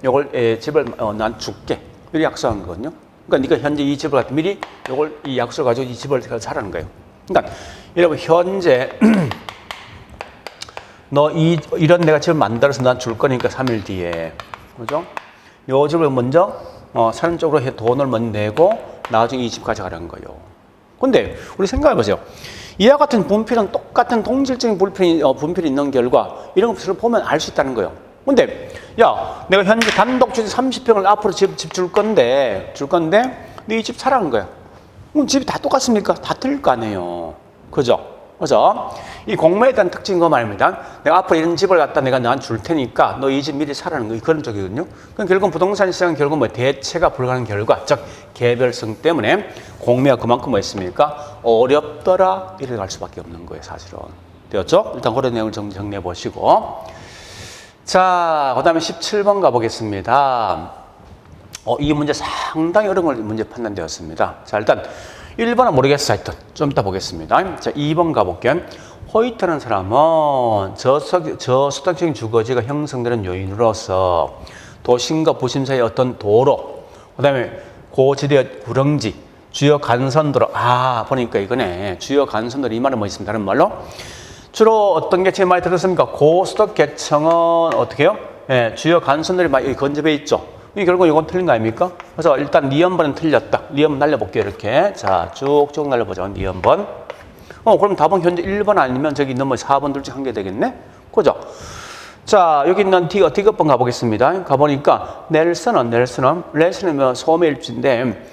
요걸 집을 난 줄게. 이렇게 약속한 거거든요. 그러니까 네가 현재 이 집을 갖다 미리 이 약속을 가지고 이 집을 사라는 거예요. 그러니까 여러분 현재 이런 내가 집을 만들어서 난 줄 거니까 3일 뒤에. 그죠? 요 집을 먼저 사는 쪽으로 돈을 먼저 내고 나중에 이 집 가져가라는 거예요. 근데 우리 생각해 보세요. 이와 같은 분필은 똑같은 동질적인 분필이 있는 결과 이런 것을 보면 알 수 있다는 거예요. 근데 야, 내가 현재 단독주택 30평을 앞으로 집 줄 건데 너 이 집 사라는 거야. 그럼 집이 다 똑같습니까? 다 틀릴 거 아니에요. 그죠? 그래서 이 공매에 대한 특징인 거 말입니다. 내가 앞으로 이런 집을 갖다 내가 너한테 줄 테니까 너 이 집 미리 사라는 거 그런 쪽이거든요. 그럼 결국 부동산 시장은 결국 뭐 대체가 불가능한 결과, 즉 개별성 때문에 공매가 그만큼 뭐 있습니까? 어렵더라 이렇게 갈 수밖에 없는 거예요, 사실은. 되었죠? 일단 그런 내용을 정리해 보시고. 자, 그 다음에 17번 가보겠습니다. 이 문제 상당히 어려운 문제 판단되었습니다. 자, 일단 1번은 모르겠어. 하여튼 좀 이따 보겠습니다. 자, 2번 가볼게요. 호이트라는 사람은 저수도적인 주거지가 형성되는 요인으로서 도심과 부심 사이의 어떤 도로, 그 다음에 고지대 구릉지, 주요 간선도로. 보니까 이거네. 주요 간선도로. 이 말은 뭐 있습니다. 다른 말로 주로 어떤 게 제일 많이 들었습니까? 고수도계층은 어떻게 해요? 주요 간선도로이 많이 건접해 있죠. 결국 이건 틀린 거 아닙니까? 그래서 일단 니은번은 틀렸다. 니은 날려볼게요. 이렇게. 자, 쭉쭉 날려보죠. 니은번. 그럼 답은 현재 1번 아니면 저기 있는 뭐 4번 둘 중 한 개 되겠네? 그죠? 자, 여기 있는 디귿번 가보겠습니다. 가보니까 넬슨은 뭐 소매일주인데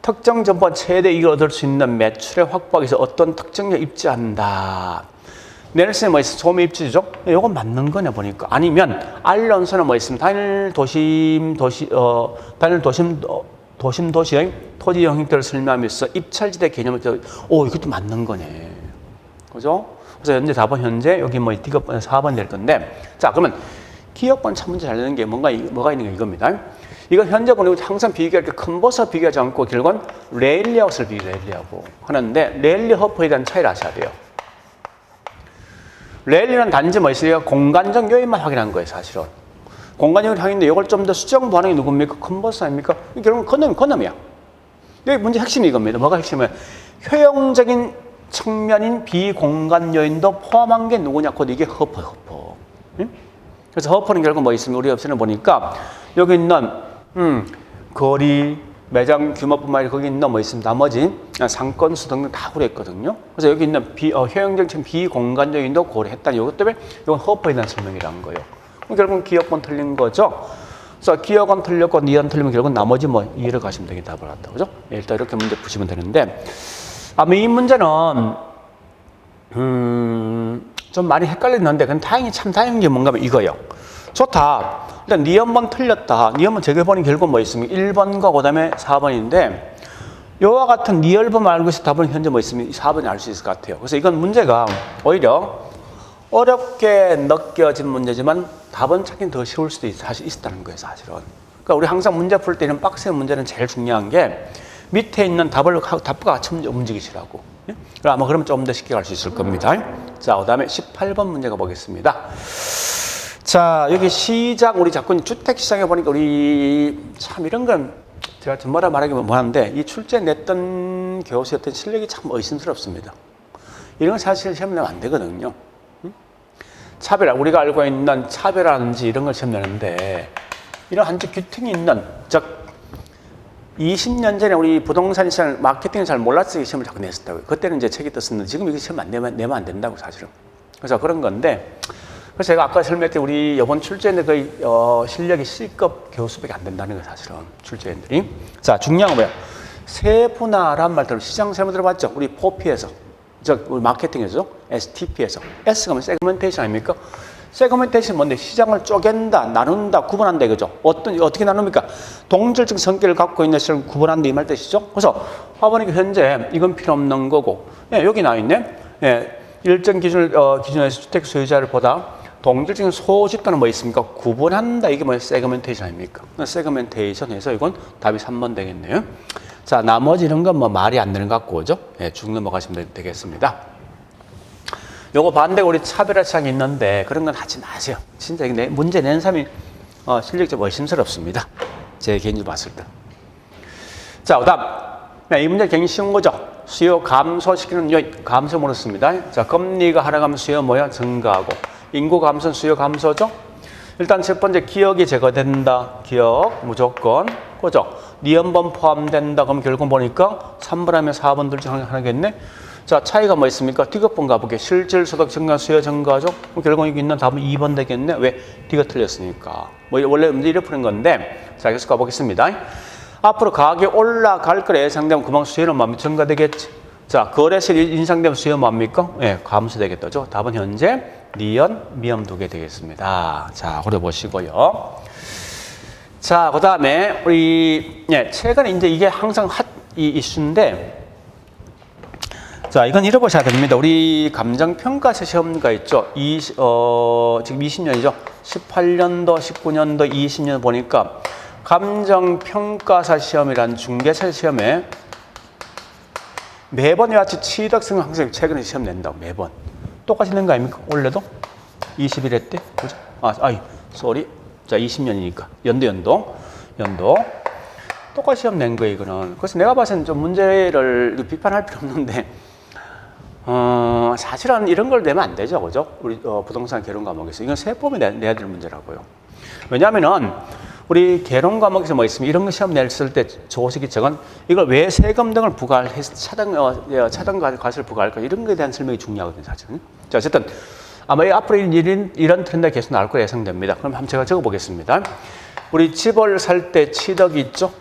특정 점포 최대 이익을 얻을 수 있는 매출의 확보하기 위해서 어떤 특정력 입지한다. 내일선에 뭐 있어? 소매 입지죠? 이건 맞는 거냐 보니까. 아니면 알론서는 뭐 있으면 단일 도시의 토지 형식들을 설명하면서 입찰지대 개념을 이것도 맞는 거네. 그죠? 그래서 현재 4번 현재 여기 뭐 D가 4번 될 건데, 자 그러면 기업권 참 문제 잘 되는 게 뭐가 있는 게 이겁니다. 이건 현재 보내고 항상 비교할 때 컨버서 비교하지 않고 결국은 레일리아웃을 레일리하고 하는데 레일리 허퍼에 대한 차이를 아셔야 돼요. 레일리는 단지 뭐 있어요? 공간적 요인만 확인한 거예요, 사실은. 공간적 요인인데 이걸 좀 더 수정 반응이 누굽니까? 컨버서 아닙니까? 결국은 그놈이야. 여기 문제 핵심이 이겁니다. 뭐가 핵심이에요? 효용적인 측면인 비공간 요인도 포함한 게 누구냐? 곧 이게 허퍼. 응? 그래서 허퍼는 결국 뭐 있으면 우리 옵션을 보니까 여기 있는 거리, 매장 규모뿐만 아니라 거기 있는 뭐 있으면 나머지 상권수 등등 다 고려했거든요. 그래서 여기 있는 효용적인 비공간 요인도 고려했다. 이것 때문에 이건 허퍼에 대한 설명이라는 거예요. 결국은 기업권 틀린 거죠. 그래서 기업권 틀렸고 니은 틀리면 결국은 나머지 뭐 이해를 가시면 되겠다. 답을 한다. 그죠? 일단 이렇게 문제 푸시면 되는데 아마 이 문제는 좀 많이 헷갈리는데 그건 참 다행인 게 뭔가 하면 이거예요. 좋다. 일단 니은번 틀렸다. 니은번 제거해보니 결국 뭐 있으면 1번과 그 다음에 4번인데 요와 같은 니을번 알고 있어 답은 현재 뭐 있으면 4번이 알 수 있을 것 같아요. 그래서 이건 문제가 오히려 어렵게 느껴진 문제지만 답은 찾긴 더 쉬울 수도 사실 있다는 거예요, 사실은. 그러니까 우리 항상 문제 풀 때는 빡센 문제는 제일 중요한 게 밑에 있는 답과 같이 움직이시라고. 예? 아마 그러면 좀 더 쉽게 갈 수 있을 겁니다. 자, 그 다음에 18번 문제가 보겠습니다. 자, 여기 시장, 우리 자꾸 주택시장에 보니까 우리 참 이런 건 제가 좀 뭐라 말하기 뭐하는데 이 출제 냈던 교수였던 실력이 참 의심스럽습니다. 이런 건 사실 시험 내면 안 되거든요. 차별화, 우리가 알고 있는 차별화라든지 이런 걸 시험 내는데 이런 한쪽 규칙이 있는, 즉 20년 전에 우리 부동산 시장 마케팅을 잘 몰랐을 때 시험을 자꾸 냈었다고요. 그때는 이제 책이 떴었는데 지금 이거 시험 내면 안 된다고 사실은. 그래서 그런 건데 그래서 제가 아까 설명할 때 우리 이번 출제인데 거의 실력이 C급 교수밖에 안 된다는 거예요, 사실은 출제인들이. 자, 중요한 건 뭐야? 세분화란 말 들으면 시장 세분 들어봤죠? 우리 포피에서, 즉 우리 마케팅에서, STP에서. S가 뭐 세그멘테이션 아닙니까? 세그멘테이션 뭔데? 시장을 쪼갠다, 나눈다, 구분한다 이거죠. 어떻게 나눕니까? 동질적 성격을 갖고 있는 시장을 구분한다 이 말 뜻이죠. 그래서 봐보니까 현재 이건 필요 없는 거고, 예, 여기 나와 있네. 예, 일정 기준에서 주택 소유자를 보다 동질적인 소집 또는 뭐 있습니까? 구분한다. 이게 뭐예요? 세그멘테이션 아닙니까? 세그멘테이션에서 이건 답이 3번 되겠네요. 자, 나머지 이런 건 뭐 말이 안 되는 것 같고, 그죠? 예, 쭉 넘어가시면 되겠습니다. 요거 반대로 우리 차별화 시장이 있는데 그런 건 하지 마세요. 진짜 문제 낸 사람이 실력이 좀 의심스럽습니다. 제 개인적으로 봤을 때. 자, 그 다음. 네, 이 문제 굉장히 쉬운 거죠. 수요 감소시키는 요인, 감소 물었습니다. 자, 금리가 하락하면 수요 뭐야? 증가하고. 인구 감소는 수요 감소죠. 일단 첫 번째 기억이 제거된다. 기억 무조건. 그죠? 니은번 포함된다. 그럼 결국 보니까 3번 하면 4번 둘 중 하나겠네. 자, 차이가 뭐 있습니까? D급번 가볼게요. 실질 소득 증가, 수요 증가죠? 그럼 결국 여기 있는 답은 2번 되겠네. 왜? D가 틀렸으니까. 뭐 원래 문제 이렇게 푸는 건데, 자, 계속 가보겠습니다. 앞으로 가격이 올라갈 거라 예상되면 그만 수요는 뭡니까? 증가되겠지. 자, 거래세 인상되면 수요 뭡니까? 예, 감소되겠다죠. 답은 현재 니은, 미음 두 개 되겠습니다. 자, 그려보시고요. 자, 그 다음에 우리 최근에 이제 이게 항상 이 이슈인데, 자, 이건 읽어보셔야 됩니다. 우리 감정평가세 시험가 있죠. 지금 20년이죠. 18년도, 19년도, 20년 보니까 감정평가사 시험이란 중개사 시험에 매번 이와 같이 취득생 항상 최근에 시험 낸다고 매번. 똑같이 낸 거 아닙니까? 올해도? 21회 때? 그죠? 쏘리. 자, 20년이니까. 연도. 똑같이 시험 낸 거예요, 이거는. 그래서 내가 봐서는 좀 문제를 비판할 필요 없는데, 사실은 이런 걸 내면 안 되죠, 그죠? 우리 부동산 개론 과목에서. 이건 세법이 내야 될 문제라고요. 왜냐면은, 우리 개론 과목에서 뭐 있으면 이런 거 시험 냈을 때 조식이 적은 이걸 왜 세금 등을 부과해서 차등 과세를 부과할까 이런 거에 대한 설명이 중요하거든요, 사실은. 자, 어쨌든 아마 앞으로 이런 트렌드가 계속 나올 거라 예상됩니다. 그럼 한번 제가 적어보겠습니다. 우리 집을 살 때 취득이 있죠?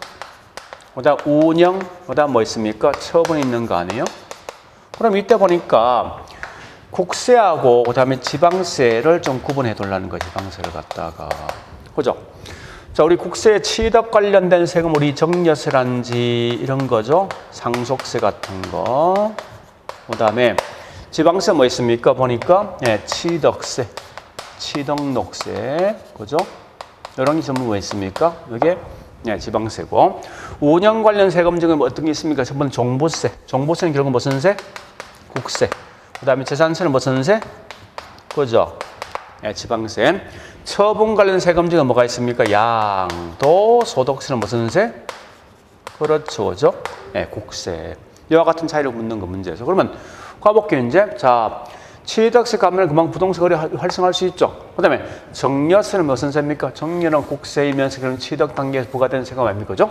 그다음 운영, 그다음 뭐 있습니까? 처분이 있는 거 아니에요? 그럼 이때 보니까 국세하고 그다음에 지방세를 좀 구분해 둘라는 거예요. 지방세를 갖다가. 그죠? 자, 우리 국세 취득 관련된 세금 우리 정려세란지 이런 거죠. 상속세 같은 거. 그다음에 지방세 뭐 있습니까? 보니까 취득세, 취득록세. 그죠? 이런 게 전부 뭐 있습니까? 이게 지방세고. 운영 관련 세금 중에 뭐 어떤 게 있습니까? 첫 번째 종부세. 종부세는 결국 무슨 세? 국세. 그다음에 재산세는 무슨 세? 그죠? 지방세. 처분 관련 세금 중에 뭐가 있습니까? 양도소득세는 무슨 세? 그렇죠, 그죠? 국세. 이와 같은 차이를 묻는 거 문제에서. 그러면 가볼게요, 이제. 자, 취득세 가면 그만 부동산 거래 활성화할 수 있죠. 그다음에 정려세는 무슨 세입니까? 정려는 국세이면서 그런 취득 단계에서 부과되는 세금 아닙니까, 그죠?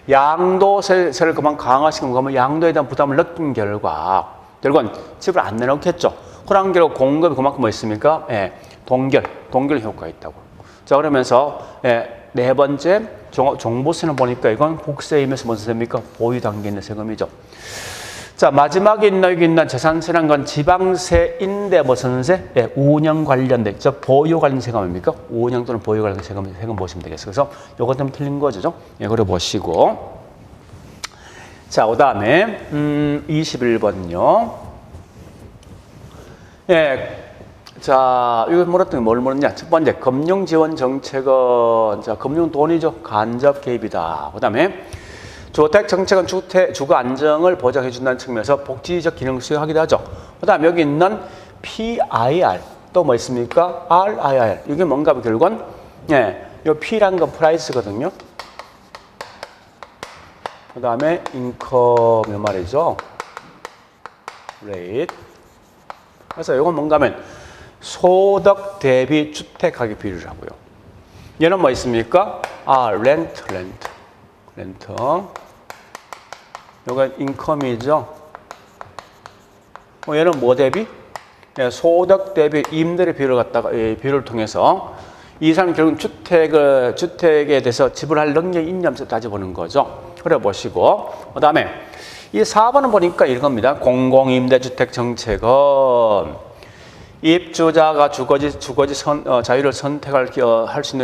양도세를 그만 강화시키면 그러면 양도에 대한 부담을 느낀 결국은 집을 안 내놓겠죠. 그런 결과 공급이 그만큼 뭐 있습니까? 동결 효과가 있다고. 자, 그러면서 네 번째 종부세는 보니까 이건 국세이면서 무슨 세입니까? 보유 단계에 있는 세금이죠. 자, 마지막에 여기 있는 재산세란 건 지방세인데 무슨 세? 운영 관련된, 즉 보유 관련 세금입니까? 운영 또는 보유 관련 세금 보시면 되겠어요. 그래서 요거 때문에 틀린 거죠. 그래 보시고. 자, 그다음에 21번요. 자, 이거 물었더니 뭘 물었냐? 첫 번째, 금융 지원 정책은 자, 금융 돈이죠. 간접 개입이다. 그다음에 주택 정책은 주거 안정을 보장해 준다는 측면에서 복지적 기능을 수행하기도 하죠. 그다음에 여기 있는 PIR 또 뭐 있습니까? RIR 이게 뭔가 결국은 요 P라는 건 프라이스거든요. 그다음에 인컴 요 말이죠. 레이트. 그래서 이건 뭔가 하면 소득 대비 주택 가격 비율을 하고요. 얘는 뭐 있습니까? 렌트. 요건 인컴이죠. 얘는 뭐 대비? 소득 대비 임대료 비율을 갖다가 비율을 통해서 이 사람 결국 주택에 대해서 지불할 능력이 있냐면서 따져보는 거죠. 그래 보시고 그다음에 이 4번은 보니까 이겁니다. 공공임대주택 정책은 입주자가 주거지 자유를 선택할 수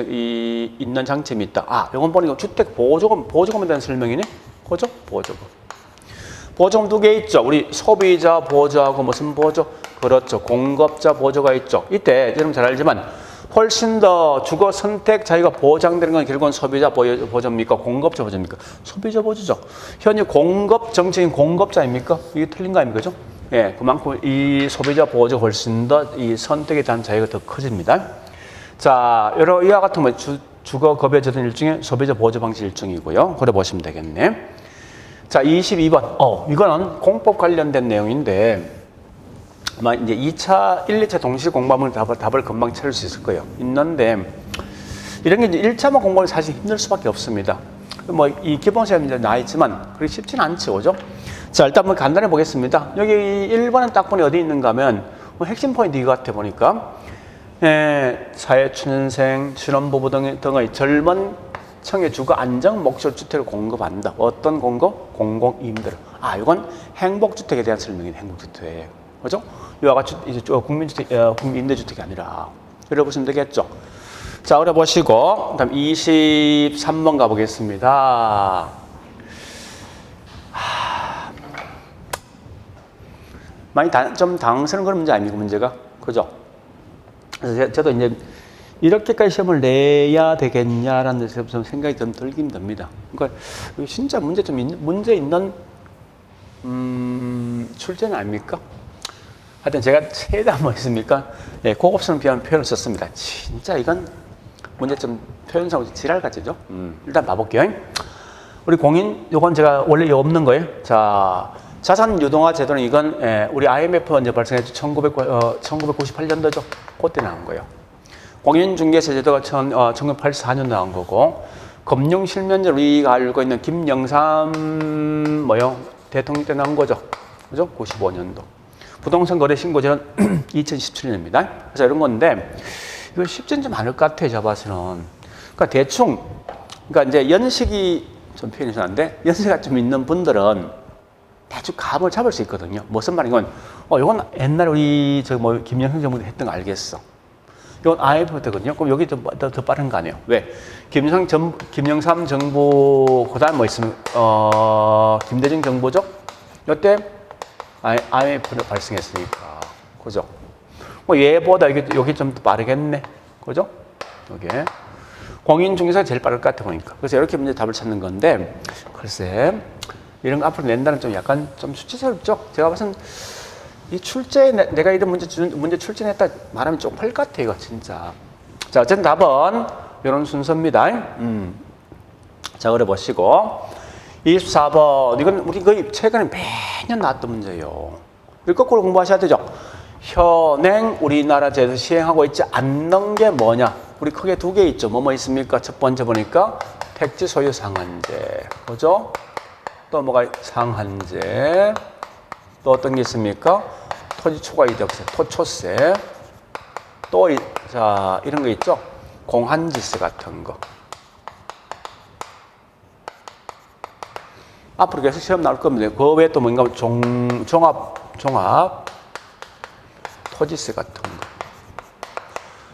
있는 장점이 있다. 이건 보니까 주택 보조금에 대한 설명이네. 그죠? 보조금 두 개 있죠. 우리 소비자 보조하고 무슨 보조? 그렇죠. 공급자 보조가 있죠. 이때 여러분 잘 알지만 훨씬 더 주거 선택 자유가 보장되는 건 결국은 소비자 보조입니까? 공급자 보조입니까? 소비자 보조죠. 현재 공급 정책인 공급자입니까? 이게 틀린 거 아닙니까? 그죠? 그만큼 이 소비자 보조가 훨씬 더 이 선택에 대한 자유가 더 커집니다. 자, 이와 같은 뭐 주거 급여 제도 일종의 소비자 보조 방식 일종이고요. 그래 보시면 되겠네. 자, 22번. 이거는 공법 관련된 내용인데 아마 이제 2차, 1, 2차 동시에 공부하면 답을 금방 찾을 수 있을 거예요. 있는데 이런 게 이제 1차만 공부하면 사실 힘들 수밖에 없습니다. 뭐 이 기본세는 이제 나와 있지만 그렇게 쉽지는 않죠, 그죠? 자, 일단 한번 간단히 보겠습니다. 여기 1번은 딱 보니 어디 있는가 하면 뭐 핵심 포인트 이거 같아 보니까 사회초년생, 신혼부부 등의 젊은 청의 주거 안정 목적 주택을 공급한다. 어떤 공급? 공공임대로. 이건 행복주택에 대한 설명이네. 행복주택. 그죠? 이와 같이 이제 국민임대주택이 아니라. 그래 보시면 되겠죠. 자, 그래 보시고 그다음 23번 가보겠습니다. 많이 좀 당황스러운 그런 문제 아닙니까? 문제가. 그죠? 그래서 저도 이제 이렇게까지 시험을 내야 되겠냐라는 데서 좀 생각이 좀 들긴 듭니다. 그러니까 진짜 문제 있는 출제는 아닙니까? 하여튼 제가 최대한 뭐 있습니까? 고급스러운 표현을 썼습니다. 진짜 이건 문제 좀 표현상으로 지랄 같죠? 일단 봐볼게요. 우리 공인 요건 제가 원래 없는 거예요. 자, 자산 유동화 제도는 이건 우리 IMF 이제 발생했죠. 1998년도죠. 그때 나온 거예요. 공인중개세 제도가 1984년 나온 거고, 금융실명제로 우리가 알고 있는 김영삼 대통령 때 나온 거죠. 그죠? 95년도. 부동산 거래 신고제는 2017년입니다. 그래서 이런 건데, 이거 쉽지는 좀 않을 것 같아요, 저 봐서는. 그러니까 대충, 그러니까 이제 연식이 좀 표현이 이상한데 연세가 좀 있는 분들은 대충 감을 잡을 수 있거든요. 무슨 말이건 이건 옛날에 우리 김영삼 정부 했던 거 알겠어. 이건 IMF거든요. 그럼 여기 더 빠른 거 아니에요? 왜? 김영삼 정부 그다음 뭐 있으면 김대중 정부죠? 이때 IMF를 발생했으니까, 그죠? 얘보다 여기 좀 더 빠르겠네, 그죠? 이게 공인중개사가 제일 빠를 것 같아 보니까. 그래서 이렇게 문제 답을 찾는 건데, 글쎄 이런 거 앞으로 낸다는 좀 약간 좀 수치스럽죠. 제가 봐서는 이 출제에 내가 이런 문제 출제했다 말하면 조금 할 것 같아 이거 진짜. 자, 어쨌든 답은 이런 순서입니다. 자, 그래 보시고 24번 이건 우리 거의 최근에 매년 나왔던 문제예요. 이걸 거꾸로 공부하셔야 되죠. 현행 우리나라 제에서 시행하고 있지 않는 게 뭐냐? 우리 크게 두 개 있죠. 뭐뭐 있습니까? 첫 번째 보니까 택지 소유 상한제, 그죠? 또 뭐가 상한제, 또 어떤 게 있습니까? 토지 초과 이득세, 토초세, 또 자 이런 거 있죠? 공한지세 같은 거. 앞으로 계속 시험 나올 겁니다. 그 외에 또 뭔가 종합 토지세 같은 거.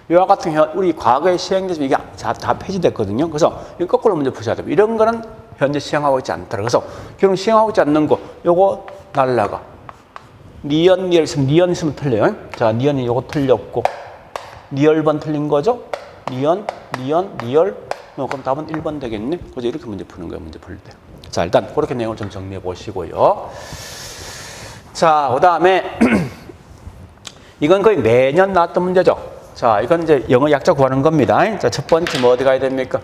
이와 같은 우리 과거에 시행돼서 이게 다 폐지됐거든요. 그래서 이거 거꾸로 문제 푸셔야 돼요. 이런 거는 현재 시행하고 있지 않더라. 그래서 결국 시행하고 있지 않는 거, 요거 날라가. 니은 있으면 틀려요. 자, 니은이 요거 틀렸고, 니얼번 틀린 거죠? 니은. 그럼 답은 1번 되겠네. 그래서 이렇게 문제 푸는 거예요, 문제 풀 때. 자, 일단 그렇게 내용을 좀 정리해 보시고요. 자, 그 다음에 이건 거의 매년 나왔던 문제죠. 자, 이건 이제 영어 약자 구하는 겁니다. 자, 첫 번째 뭐 어디 가야 됩니까?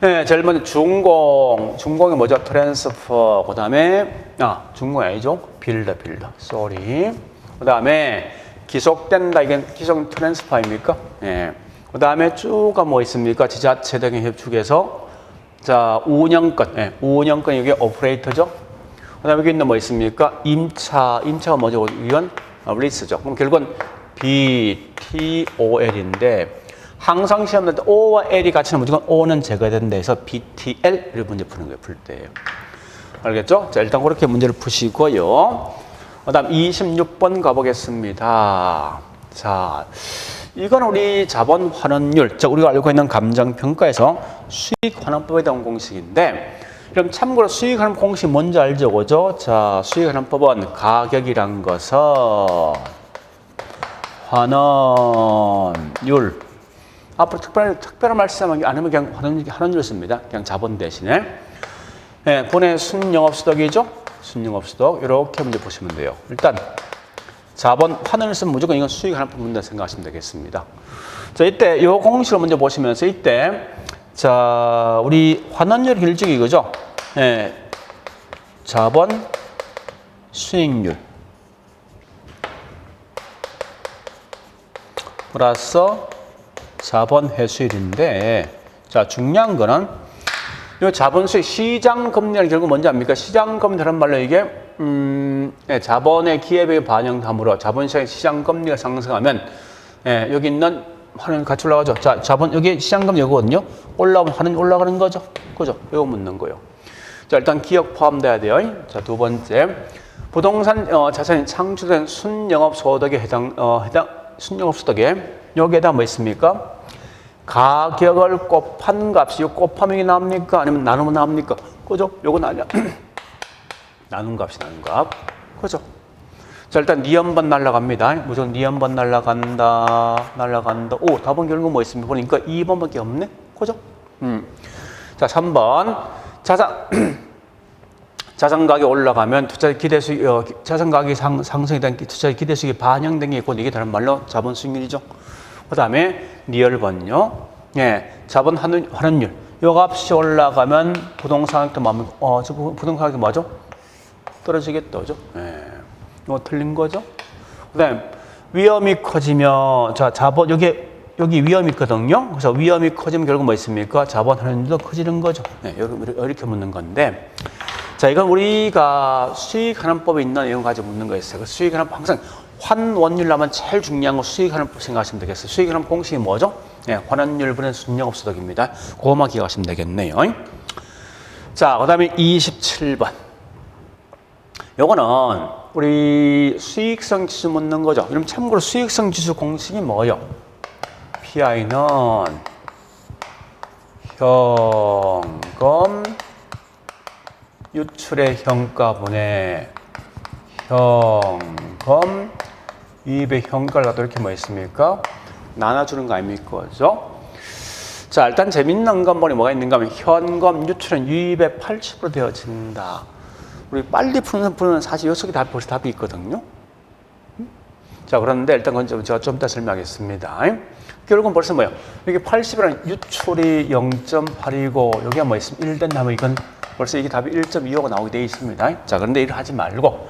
네, 제일 먼저 중공이 뭐죠? 트랜스퍼. 그 다음에 중공이 아니죠? 빌더. 쏘리. 그 다음에 기속된다. 이게 기속 트랜스퍼입니까? 네. 그 다음에 쭉가 뭐 있습니까? 지자체 등의 협축에서 자, 운영권. 네, 운영권 이게 오퍼레이터죠. 그 다음에 여기 있는 뭐 있습니까? 임차가 뭐죠? 이건 리스죠. 그럼 결국은 BTOL인데 항상 시험 날 때 O와 L이 같이 나면 무조건 O는 제거된다 해서 BTL을 문제 푸는 거예요. 풀 때예요. 알겠죠? 자, 일단 그렇게 문제를 푸시고요. 그 다음 26번 가보겠습니다. 자, 이건 우리 자본 환원율, 즉 우리가 알고 있는 감정평가에서 수익 환원법에 대한 공식인데, 그럼 참고로 수익 환원 공식 뭔지 알죠? 그죠? 자, 수익 환원법은 가격이란 것은 환원율. 앞으로 특별한 말씀 안 하면 그냥 환원율 씁니다. 그냥 자본 대신에. 네, 분의 순영업소득이죠? 순영업소득. 이렇게 문제 보시면 돼요. 일단 자본 환원을 쓰면 무조건 이건 수익 환원법 문제 생각하시면 되겠습니다. 자, 이때 요 공식을 먼저 보시면서 이때 자, 우리 환원율 길쭉이 그죠? 네, 자본 수익률 플러스 자본 회수율인데, 자, 중요한 거는 이 자본 수익 시장 금리를 결국 뭔지 압니까? 시장 금리란 말로 이게 네, 자본의 기업에 반영함으로 자본 시장 금리가 상승하면 여기 있는 환원 같이 올라가죠. 자, 자본 여기 시장 금리 이거거든요. 올라오면 환원 올라가는 거죠. 그죠? 이거 묻는 거예요. 자, 일단 기억 포함돼야 돼요. 자, 두 번째 부동산 자산이 창출된 순영업 소득에 해당 순영업 소득에 여기에다 뭐 있습니까? 가격을 곱한 값이 곱하면 나옵니까? 아니면 나누면 나옵니까? 그죠? 요건 아니야. 나눈 값이 나눈 값. 그죠? 자, 일단 니은번 날라갑니다. 무조건 니은번 날라간다. 오, 답은 결국 뭐 있습니까? 보니까 2번밖에 없네. 그죠? 자, 3번. 자산 가격이 올라가면 투자 기대 수익, 자산 가격이 상승에 대한 투자 기대 수익이 반영된 게 있고, 이게 다른 말로 자본 수익률이죠. 그 다음에 니얼번요. 예, 자본 환원율. 요 값이 올라가면 부동산 가격도 부동산 가격이 뭐죠? 떨어지겠다, 그죠? 예, 이거 틀린 거죠. 그 다음에 위험이 커지면, 자, 자본 여기 위험이 있거든요. 그래서 위험이 커지면 결국 뭐 있습니까? 자본 환원율도 커지는 거죠. 예, 이렇게 묻는 건데. 자, 이건 우리가 수익환원법에 있는 내용 가지고 묻는 거였어요. 수익환원법 항상 환원율 나면 제일 중요한 거 수익환원법 생각하시면 되겠어요. 수익환원법 공식이 뭐죠? 네, 환원율 분의 순영업소득입니다. 그거만 기억하시면 되겠네요. 자, 그 다음에 27번. 요거는 우리 수익성 지수 묻는 거죠. 그럼 참고로 수익성 지수 공식이 뭐예요? PI는 현금 유출의 현가분의 현금 유입의 현가를 놔도 이렇게 뭐 있습니까? 나눠주는 거 아닙니까? 그죠? 자, 일단 재밌는 건 뭐가 있는가 하면 현금 유출은 유입의 80% 되어진다. 우리 빨리 푸는 분은 사실 요속이 다 벌써 답이 있거든요. 자, 그런데 일단 그건 제가 좀 이따 설명하겠습니다. 결국은 벌써 뭐예요? 여기 80이라는 유출이 0.8이고 여기가 뭐 있으면 1 된다면 이건 벌써 이게 답이 1.25가 나오게 되어 있습니다. 자, 그런데 이를 하지 말고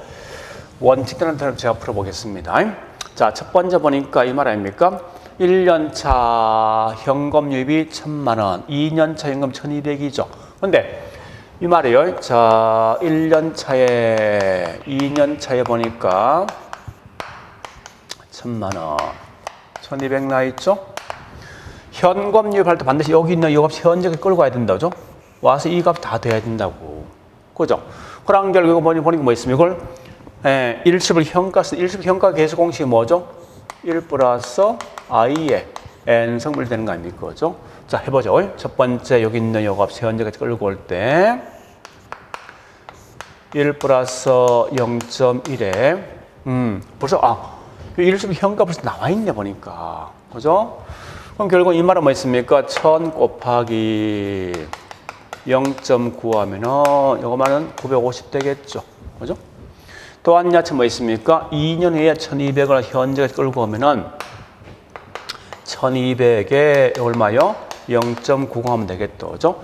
원칙대로 제가 풀어보겠습니다. 자, 첫 번째 보니까 이 말 아닙니까? 1년차 현금 유입이 1,000만 원, 2년차 현금 1,200이죠. 근데 이 말이에요. 자, 1년차에, 2년차에 보니까 1,000만 원, 1,200 나 있죠? 현금 유입할 때 반드시 여기 있는 이 값 현저하게 끌고 가야 된다죠? 와서 이 값 다 돼야 된다고. 그죠? 그럼 결국 보니까 뭐 있습니까? 이걸 일시불 현가, 일시불 현가 계수 공식이 뭐죠? 1 플러스 i의 n 성분이 되는 거 아닙니까? 그죠? 자, 해보죠. 첫 번째 여기 있는 요 값 현저하게 끌고 올 때 1 플러스 0.1에 벌써 일시불 현가 벌써 나와 있네 보니까. 그죠? 그럼 결국 이 말은 뭐 있습니까? 1000 곱하기 0.9 하면은 요거만은 950 되겠죠. 그죠? 또 한 야채 뭐 있습니까? 2년 후에 1200을 현재까지 끌고 오면은 1200에 얼마요? 0.90 하면 되겠죠. 그죠?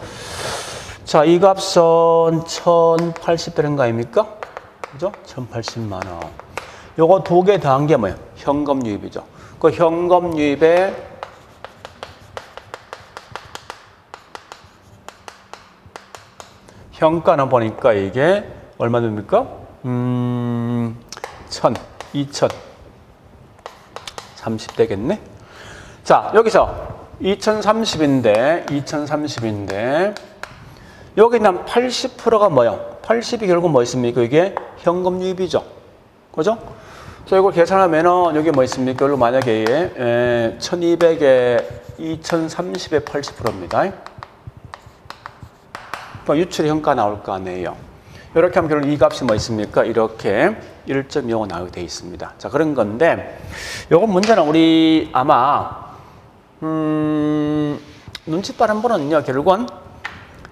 자, 이 값은 1080 되는 거 아닙니까? 그죠? 1080만 원. 요거 두 개 더한 게 뭐예요? 현금 유입이죠. 그 현금 유입에 현가는 보니까 이게 얼마 됩니까? 1000, 2000, 30 되겠네? 자, 여기서 2030인데, 여기 난 80%가 뭐예요? 80이 결국 뭐 있습니까? 이게 현금 유입이죠. 그죠? 자, 이걸 계산하면은 여기 뭐 있습니까? 이거 만약에 1200에 2030에 80%입니다. 그럼 유출의 현가 나올 거 아니에요. 이렇게 하면 결국 이 값이 뭐 있습니까? 이렇게 1.25 나오게 돼 있습니다. 자, 그런 건데, 요건 문제는 우리 아마, 눈치 빠른 분은요, 결국은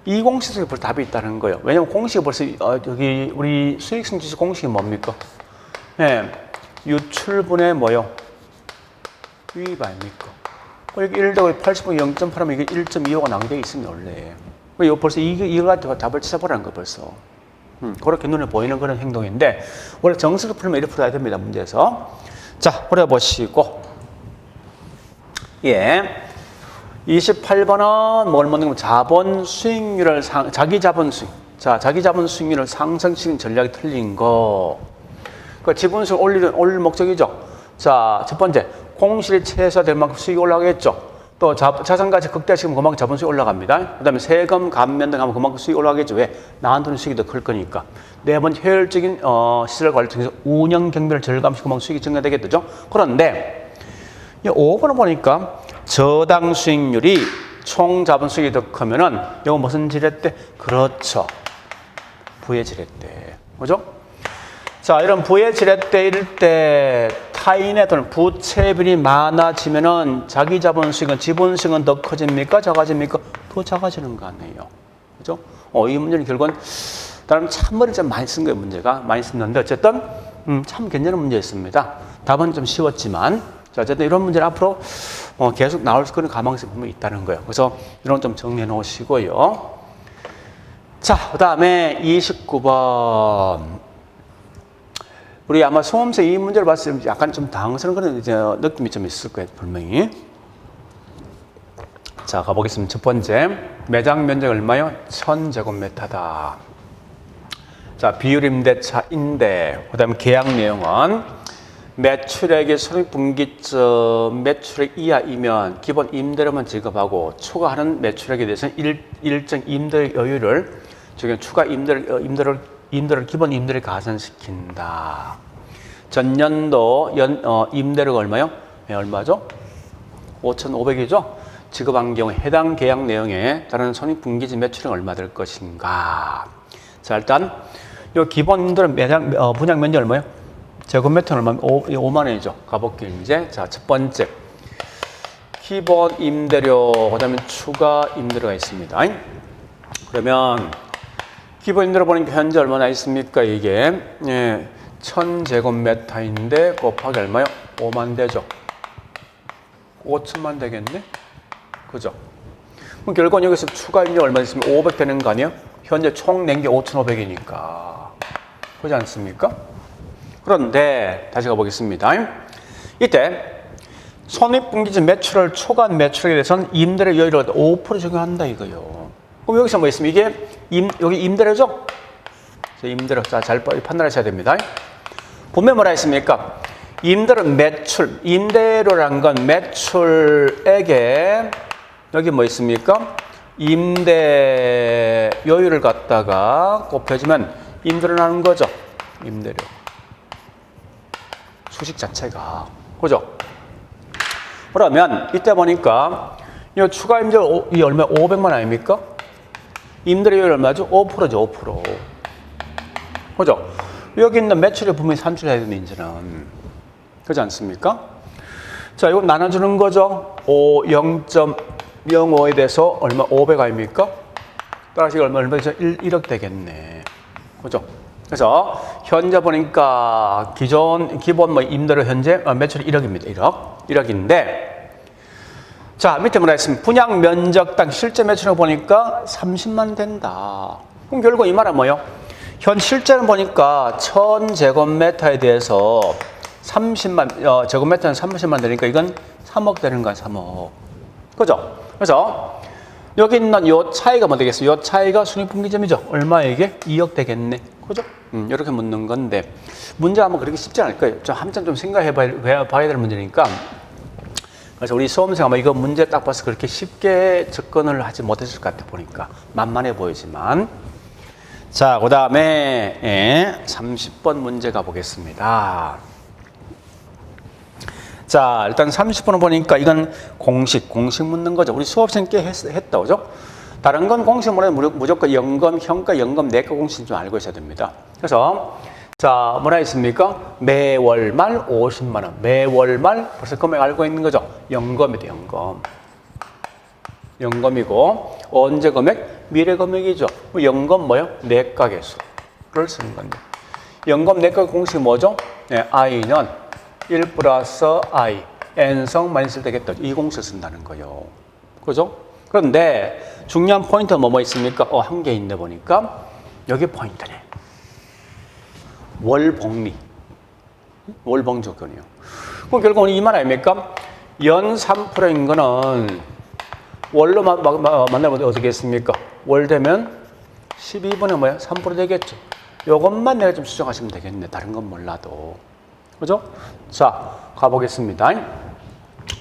이 공식 속에 벌써 답이 있다는 거예요. 왜냐면 공식이 벌써, 여기 우리 수익성 지수 공식이 뭡니까? 네, 유출분의 뭐요? 유입 아닙니까? 여기 1 더하기 80분의 0.8하면 이게 1.25가 나오게 돼 있습니다, 원래. 이거 벌써 이거 가지고 답을 찾아보라는 거 벌써. 그렇게 눈에 보이는 그런 행동인데, 원래 정식으로 풀면 이렇게 풀어야 됩니다, 문제에서. 자, 풀어보시고. 예. 28번은 뭘 묻는 거면 자본 수익률을, 자기 자본 수익. 자, 자기 자본 수익률을 상승시키는 전략이 틀린 거. 그 지분 수익 올릴 목적이죠. 자, 첫 번째, 공실이 최소화될 만큼 수익이 올라가겠죠. 또 자산가치 극대화시키면 그만큼 자본수익이 올라갑니다. 그 다음에 세금 감면 등 하면 그만큼 수익이 올라가겠죠. 왜? 나한테는 수익이 더 클 거니까. 네 번 효율적인 시설 관리 통해서 운영 경비를 절감시키면 그만큼 수익이 증가되겠죠. 그런데 이 5번을 보니까 저당 수익률이 총 자본 수익이 더 크면은 이거 무슨 지렛대? 그렇죠. 부의 지렛대. 그죠? 자, 이런 부의 지렛대일 때 타인의 돈, 부채비율이 많아지면은 자기 자본 수익은 지분 수익은 더 커집니까? 작아집니까? 더 작아지는 거 아니에요. 그죠? 이 문제는 결국은 나름 참머리 좀 많이 쓴 거예요, 문제가. 많이 썼는데 어쨌든 참 괜찮은 문제였습니다. 답은 좀 쉬웠지만 자, 어쨌든 이런 문제는 앞으로 계속 나올 그런 가망성이 분명히 있다는 거예요. 그래서 이런 거 좀 정리해 놓으시고요. 자, 그 다음에 29번. 우리 아마 수험생 이 문제를 봤을 때 약간 좀 당황스러운 그런 이제 느낌이 좀 있을 거예요, 분명히. 자, 가보겠습니다. 첫 번째, 매장 면적 얼마요? 1000제곱미터다. 자, 비율 임대차인데, 그 다음에 계약 내용은 매출액의 손익분기점 매출액 이하이면 기본 임대료만 지급하고 추가하는 매출액에 대해서는 일정 임대 여유를 저기 추가 임대를 기본 임대를 가산시킨다. 전년도 임대료가 얼마요? 네, 얼마죠? 5,500이죠? 지급한 경우에 해당 계약 내용에 따른 손익분기점 매출은 얼마 될 것인가? 자, 일단 요 기본 임대료 분양 면적 얼마요? 제곱미터는 얼마? 5만 원이죠. 가볼게요. 이제 자, 첫 번째 기본 임대료, 그다음에 추가 임대료가 있습니다. 그러면 기본 임대료 보니까 현재 얼마나 있습니까? 이게 1000제곱미터인데 곱하기 얼마요? 5만 되죠. 5천만 되겠네? 그죠? 그럼 결국은 여기서 추가 임대료 얼마 있으면 500 되는 거 아니에요? 현재 총 낸 게 5,500이니까. 그렇지 않습니까? 그런데 다시 가보겠습니다. 이때 손익분기점 매출을 초과한 매출에 대해서는 임대료 여유를 5% 적용한다 이거요. 그럼 여기서 뭐 있으면 이게 여기 임대료죠? 임대료 잘 판단하셔야 됩니다. 분명 뭐라 했습니까? 임대료란 건 매출액에 여기 뭐 있습니까? 임대 여유를 갖다가 곱해주면 임대료 나는 거죠. 임대료. 수식 자체가. 그죠? 그러면 이때 보니까 이 추가 임대료 이 얼마 500만 아닙니까? 임대료율 얼마죠? 5%죠, 5%. 그죠? 여기 있는 매출의 분명히 산출해야 되는 이제는. 그렇지 않습니까? 자, 이거 나눠주는 거죠. 0.05에 대해서 얼마? 500 아닙니까? 따라서 이거 얼마 되죠? 1억 되겠네. 그죠? 그래서 현재 보니까 기본 임대료 현재 매출이 1억입니다. 1억인데 자, 밑에 뭐라 했습니까? 분양 면적당 실제 매출을 보니까 30만 된다. 그럼 결국 이 말은 뭐예요? 현 실제는 보니까 1000제곱미터에 대해서 30만 제곱미터는 30만 되니까 이건 3억 되는 거야, 3억. 그죠? 그래서 여기 있는 요 차이가 뭐 되겠어요? 요 차이가 순위분기점이죠. 얼마 이게? 2억 되겠네. 그죠? 이렇게 묻는 건데 문제가 뭐 그렇게 쉽지 않을 거예요. 한참 좀 생각해 봐야 될 문제니까. 그래서 우리 수험생 아마 이거 문제 딱 봐서 그렇게 쉽게 접근을 하지 못했을 것 같아 보니까 만만해 보이지만. 자, 그 다음에 30번 문제 가보겠습니다. 자, 일단 30번을 보니까 이건 공식 묻는 거죠. 우리 수업생 꽤 했다, 그죠? 다른 건 공식 뭐냐면 무조건 연금, 현가, 연금, 내과 공식 좀 알고 있어야 됩니다. 그래서 자, 뭐라 했습니까? 매월 말 50만 원. 매월 말 벌써 금액 알고 있는 거죠? 연금이다, 연금. 연금이고 언제 금액? 미래 금액이죠. 연금 뭐요? 내과계수를 쓰는 건데. 연금 내과 공식이 뭐죠? 네, I는 1 플러스 I, N성만 있을 때겠다. 이 공식을 쓴다는 거예요. 그죠? 그런데 중요한 포인트는 뭐 있습니까? 한 개 있네 보니까 여기 포인트네. 월복리. 월복 조건이요. 그럼 결국은 이 말 아닙니까? 연 3%인 거는 월로 만나면 어떻게 했습니까? 월 되면 12분의 뭐야? 3% 되겠죠. 요것만 내가 좀 수정하시면 되겠네. 다른 건 몰라도. 그죠? 자, 가보겠습니다.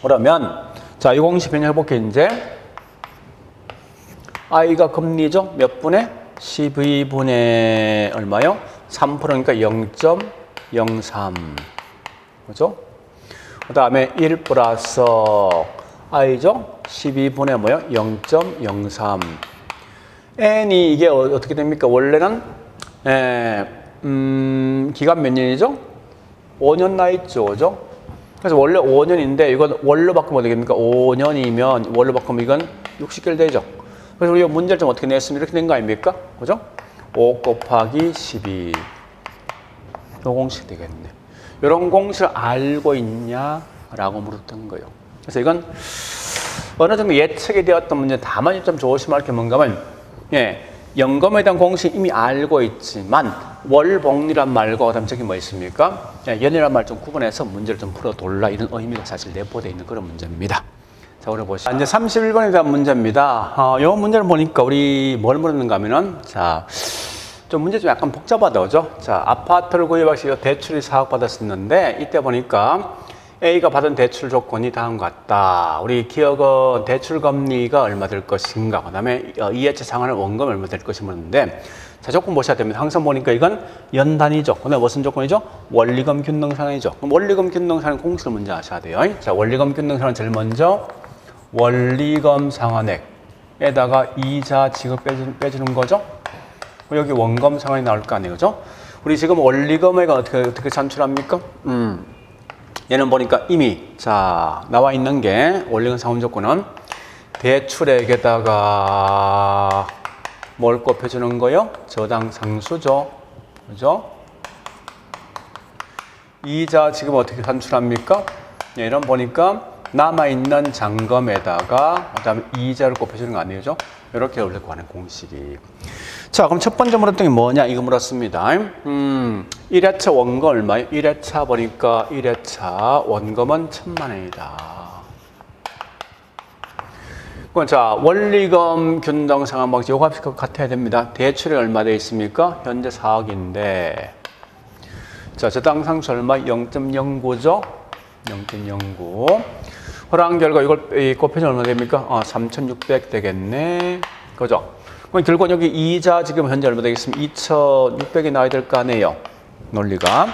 그러면, 자, 이 공식 변형해볼게요, 이제. I가 금리죠? 몇 분의? 12분의 얼마요? 3%니까 0.03. 그죠? 그 다음에 1 플러스 I죠? 12분의 뭐요? 0.03. N이 이게 어떻게 됩니까? 원래는, 기간 몇 년이죠? 5년 나있죠, 그죠? 그래서 원래 5년인데 이건 월로 바꾸면 어떻게 됩니까? 5년이면 월로 바꾸면 이건 60개월 되죠. 그래서 우리가 문제를 좀 어떻게 냈으면 이렇게 된 거 아닙니까? 그죠? 5 곱하기 12. 요 공식 되겠네. 이런 공식을 알고 있냐라고 물었던 거예요. 그래서 이건 어느 정도 예측이 되었던 문제, 다만 좀 조심할 게 뭔가 하면, 연금에 대한 공식 이미 알고 있지만 월복리란 말과 그다음 저기 뭐 있습니까? 연이란 말 좀 구분해서 문제를 좀 풀어돌라 이런 의미가 사실 내포되어 있는 그런 문제입니다. 자, 우리 보시죠. 이제 31번에 대한 문제입니다. 이 문제를 보니까 우리 뭘 물었는가 하면은, 자, 좀 문제 좀 약간 복잡하다, 그죠? 자, 아파트를 구입하기 위해 대출이 4억 받았었는데, 이때 보니까 A가 받은 대출 조건이 다음과 같다. 우리 기억은 대출 금리가 얼마 될 것인가, 그 다음에 이해차 상환의 원금 얼마 될 것인가 묻는데, 자, 조건 보셔야 됩니다. 항상 보니까 이건 연단위죠. 그다음에 무슨 조건이죠? 원리금 균등상환이죠. 그럼 원리금 균등상환 공식을 먼저 아셔야 돼요. 자, 원리금 균등상환은 제일 먼저 원리금 상환액에다가 이자 지급 빼주는 거죠. 여기 원금 상환이 나올 거 아니에요, 그죠? 우리 지금 원리금액 어떻게 산출합니까? 얘는 보니까 이미 자 나와 있는 게 원리금 상환 조건은 대출액에다가 뭘 곱해주는 거요? 저당 상수죠, 그죠? 이자 지금 어떻게 산출합니까? 얘는 보니까 남아있는 잔금에다가 그다음에 이자를 곱해주는 거 아니죠? 이렇게 원래 구하는 공식이. 자, 그럼 첫 번째 물었던 게 뭐냐? 이거 물었습니다. 1회차 원금 얼마예요? 1회차 보니까 1회차 원금은 1,000만 원이다. 자, 원리금 균등 상환 방식 요거 값이 같아야 됩니다. 대출이 얼마 돼 있습니까? 현재 4억인데. 자, 저당 상수 얼마? 0.09죠? 0.09. 허락 결과 이걸 곱해주면 얼마 됩니까? 3,600 되겠네. 그죠? 그럼 결국 여기 이자 지금 현재 얼마 되겠습니까? 2,600이 나와야 될 거 아니에요. 논리가.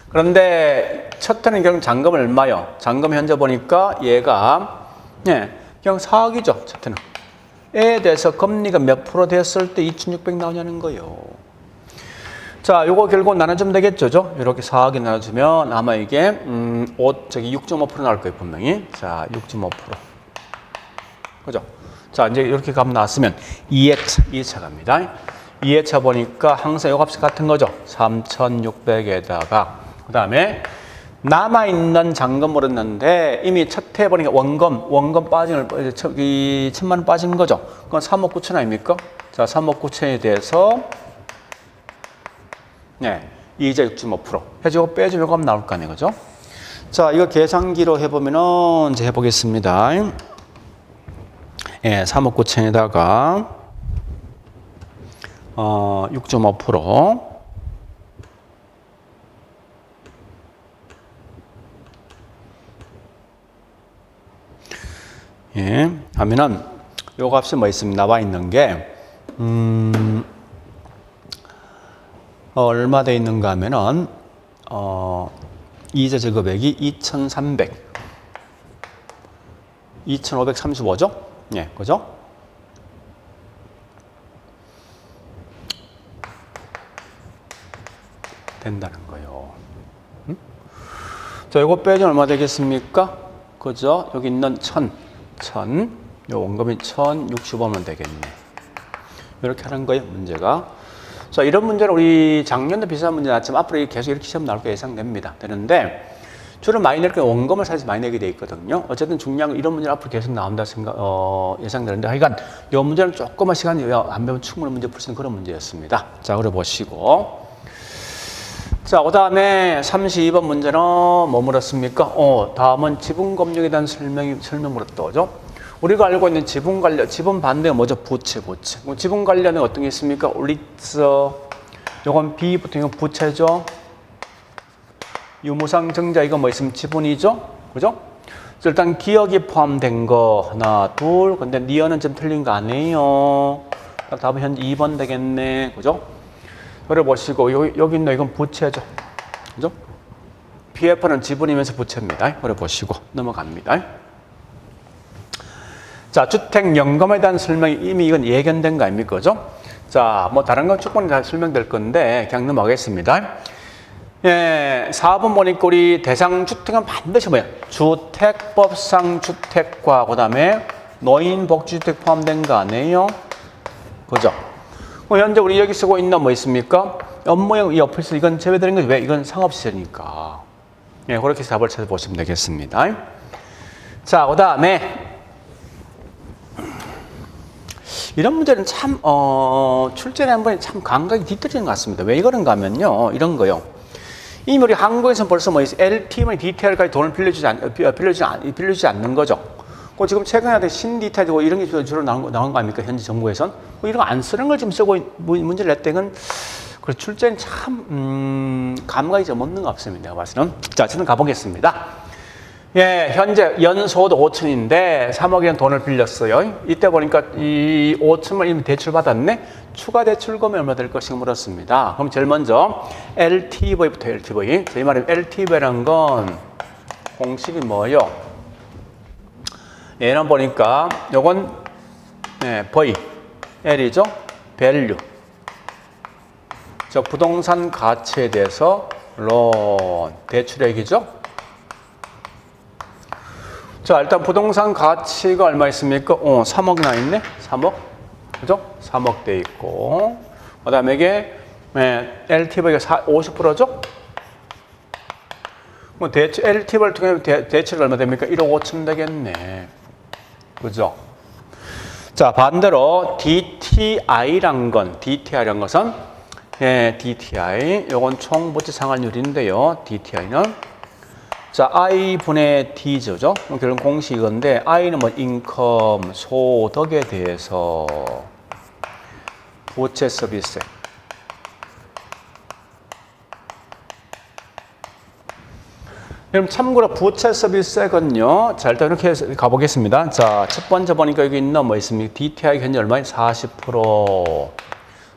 그런데 첫 해는 결국 잔금은 얼마요? 잔금 현재 보니까 얘가 그냥 4억이죠. 첫 해는. 에 대해서 금리가 몇 프로 됐을 때 2,600 나오냐는 거예요. 자, 요거 결국 나눠주면 되겠죠? 이렇게 4억이 나눠주면 아마 이게 6.5% 나올 거예요, 분명히. 자, 6.5%. 그죠? 자, 이제 이렇게 값 나왔으면 2회차 갑니다. 2회차 보니까 항상 요 값이 같은 거죠? 3,600에다가 그 다음에 남아있는 잔금 물었는데 이미 첫 해 보니까 원금 빠진 걸 저기 1,000만 원 빠진 거죠? 그건 3억 9천 아닙니까? 자, 3억 9천에 대해서 이자 6.5% 해주고 빼주면 값 나올 거 아니에요, 그죠? 자, 이거 계산기로 해보면은 이제 해보겠습니다. 3억 9천에다가 6.5% 하면은 요 값이 뭐 있습니다. 나와 있는 게 얼마 돼 있는가 하면은 이자 지급액이 2,535죠? 그죠? 된다는 거예요. 자, 이거 빼주면 얼마 되겠습니까? 그죠? 여기 있는 1,000, 요 원금이 1,060원은 되겠네. 이렇게 하는 거예요, 문제가. 자, 이런 문제는 우리 작년도 비슷한 문제 나왔지만 앞으로 계속 이렇게 시험 나올 거 예상됩니다. 되는데 주로 많이 낼 게 원금을 사실 많이 내게 돼 있거든요. 어쨌든 중요한 건 이런 문제는 앞으로 계속 나온다 예상되는데 하여간 이 문제는 조금만 시간이 안 배우면 충분히 문제 풀 수 있는 그런 문제였습니다. 자, 그래 보시고. 자, 그 다음에 32번 문제는 뭐 물었습니까? 다음은 지분금융에 대한 설명 물었다, 그죠? 우리가 알고 있는 지분 관련, 지분 반대가 뭐죠? 부채. 지분 관련에 어떤 게 있습니까? 리츠, 요건 B부터 이건 부채죠? 유무상 증자 이거 뭐 있으면 지분이죠? 그죠? 일단 기억이 포함된 거 하나, 둘. 근데 니어는 좀 틀린 거 아니에요. 답은 현재 2번 되겠네. 그죠? 그래 보시고 여기 있는 이건 부채죠. 그죠? PF는 지분이면서 부채입니다. 그래 보시고 넘어갑니다. 자, 주택연금에 대한 설명이 이미 이건 예견된 거 아닙니까? 그죠? 자, 뭐 다른 건 충분히 다 설명될 건데 그냥 넘어가겠습니다. 4번 보니까 우리 대상 주택은 반드시 뭐야? 주택법상 주택과 그 다음에 노인복지주택 포함된 거 아니에요? 그죠? 현재 우리 여기 쓰고 있는 뭐 있습니까? 업무형 이 옆에서 이건 제외되는 거지. 왜? 이건 상업시설이니까. 그렇게 해서 답을 찾아보시면 되겠습니다. 자, 그 다음에 이런 문제는 참 출제를 한 번에 참 감각이 뒤떨어지는 것 같습니다. 왜 그런가 하면요. 이런 거요. 이미 우리 한국에서 벌써 뭐 LTM의 디테일까지 돈을 빌려주지 않는 거죠. 지금 최근에 신디테일이고 이런 게 주로 나온 거 아닙니까? 현재 정부에선. 이런 거 안 쓰는 걸 지금 쓰고 문제를 냈다는 그래서 출제는 참 감각이 좀 없는 것 같습니다. 내가 봤을 때는. 자, 저는 가보겠습니다. 예, 현재 연소득 5천인데 3억이라는 돈을 빌렸어요. 이때 보니까 이 5천만 이미 대출 받았네. 추가 대출금이 얼마 될 것인가 물었습니다. 그럼 제일 먼저 LTV부터 LTV. 이 말은 LTV라는 건 공식이 뭐예요? 얘는 보니까 요건 V, L이죠. value. 저 부동산 가치에 대해서 론, 대출액이죠. 자, 일단 부동산 가치가 얼마 있습니까? 3억 나 있네. 3억. 그죠? 3억 돼 있고. 그다음에 이게 LTV가 50%죠? 뭐 LTV를 통해 대출이 얼마 됩니까? 1억 5천 되겠네. 그죠? 자, 반대로 DTI란 것은 DTI 요건 총 부채 상환율인데요. DTI는 자, I분의 D죠. 결국 공식인데 I는 뭐 인컴, 소득에 대해서 부채 서비스. 그럼 참고로 부채 서비스액은요. 자, 일단 이렇게 해서 가보겠습니다. 자, 첫 번째 보니까 여기 있는 뭐 있습니까? DTI 현재 얼마예요? 40%.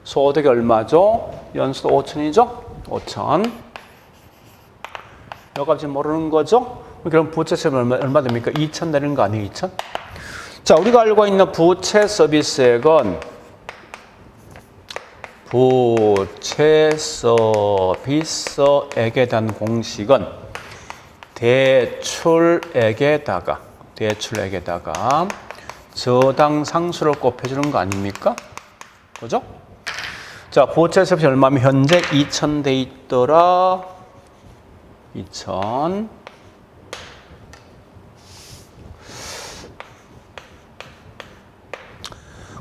소득이 얼마죠? 연수도 5천이죠? 5천. 여기까지 모르는 거죠? 그럼 부채 서비스 얼마 됩니까? 2천 되는 거 아니에요? 2천? 자, 우리가 알고 있는 부채 서비스액은 부채 서비스액에 대한 공식은 대출액에다가 저당 상수를 곱해주는 거 아닙니까? 그죠? 자, 부채 서비스 얼마면 현재 2천 돼 있더라. 2천.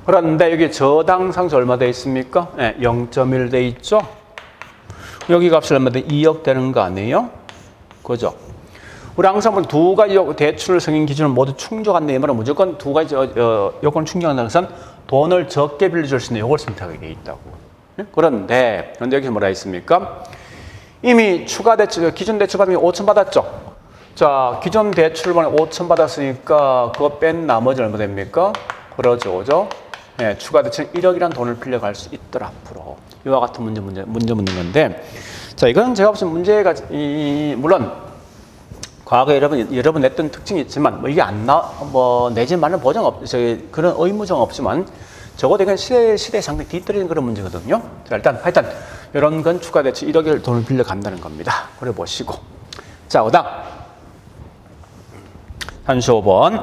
그런데 여기 저당 상수 얼마 돼 있습니까? 0.1 돼 있죠? 여기 값이 얼마 돼? 2억 되는 거 아니에요? 그죠? 우리 항상 두 가지 대출 승인 기준을 모두 충족한다. 이 말은 무조건 두 가지 요건 충족한다는 것은 돈을 적게 빌려줄 수 있는 요걸 선택하게 돼 있다고. 그런데 여기서 뭐라 했습니까? 이미 추가 대출, 기존 대출 받으면 5천 받았죠? 자, 기존 대출만 5천 받았으니까 그거 뺀 나머지 얼마 됩니까? 그러죠, 그죠? 네, 추가 대출 1억이라는 돈을 빌려갈 수 있더라, 앞으로. 이와 같은 문제 묻는 건데. 자, 이건 제가 무슨 문제가, 물론, 과거에 여러 번 냈던 특징이 있지만, 뭐 이게 내지만은 그런 의무정 없지만, 적어도 이건 시대에 상당히 뒤떨어지는 그런 문제거든요. 자, 하여튼, 이런 건 추가 대출 1억을 돈을 빌려간다는 겁니다. 그래 보시고. 자, 그다음 35번.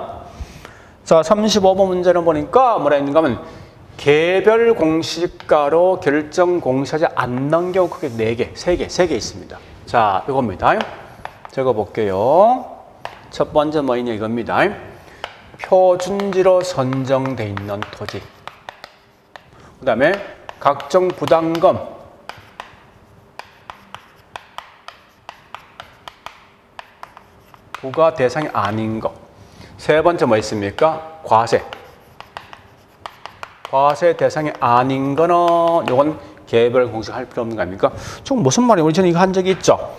자, 35번 문제는 보니까 뭐라 했는가 하면 개별 공시가로 결정 공시하지 않는 경우 크게 4개, 3개 있습니다. 자, 이겁니다. 적어 볼게요. 첫 번째 뭐냐 이겁니다. 표준지로 선정돼 있는 토지. 그다음에 각종 부담금 부과 대상이 아닌 것. 세 번째 뭐 있습니까? 과세. 과세 대상이 아닌 거는 요건 개별 공식할 필요 없는 거 아닙니까? 좀 무슨 말이에요? 우리 저는 이거 한 적이 있죠.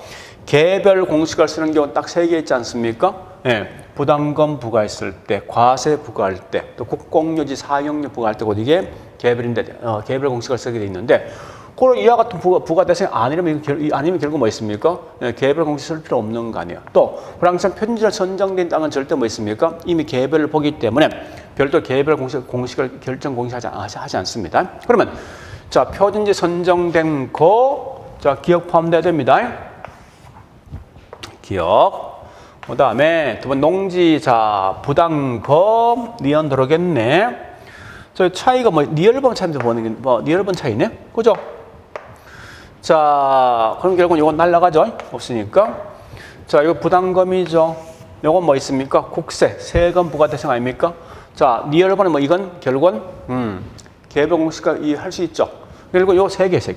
개별 공식을 쓰는 경우 딱 3개 있지 않습니까? 예. 부담금 부과했을 때, 과세 부과할 때, 또 국공유지 사용료 부과할 때 곧 이게 개별인데 개별 공식을 쓰게 돼 있는데 그런 이와 같은 부과 대상이 아니면 결국 뭐 있습니까? 네, 개별 공식 쓸 필요 없는 거 아니에요. 또 항상 편지로 선정된 땅은 절대 뭐 있습니까? 이미 개별을 보기 때문에 별도 개별 공식을 결정 공시하지 않습니다. 그러면 자, 표준지 선정된 거 자, 기억 포함돼야 됩니다. 기억. 그다음에 두 번 농지 자, 부담금 니은 들어오겠네. 저 차이가 뭐 니얼번 차인데 보는 게 뭐 니얼번 차이네. 그죠? 자, 그럼 결국은 이건 날라가죠? 없으니까. 자, 이거 부담금이죠. 이건 뭐 있습니까? 국세, 세금 부과 대상 아닙니까? 자, 니얼번은 뭐 이건 결국은 개별 공시가 할 수 있죠. 그리고 요 3개.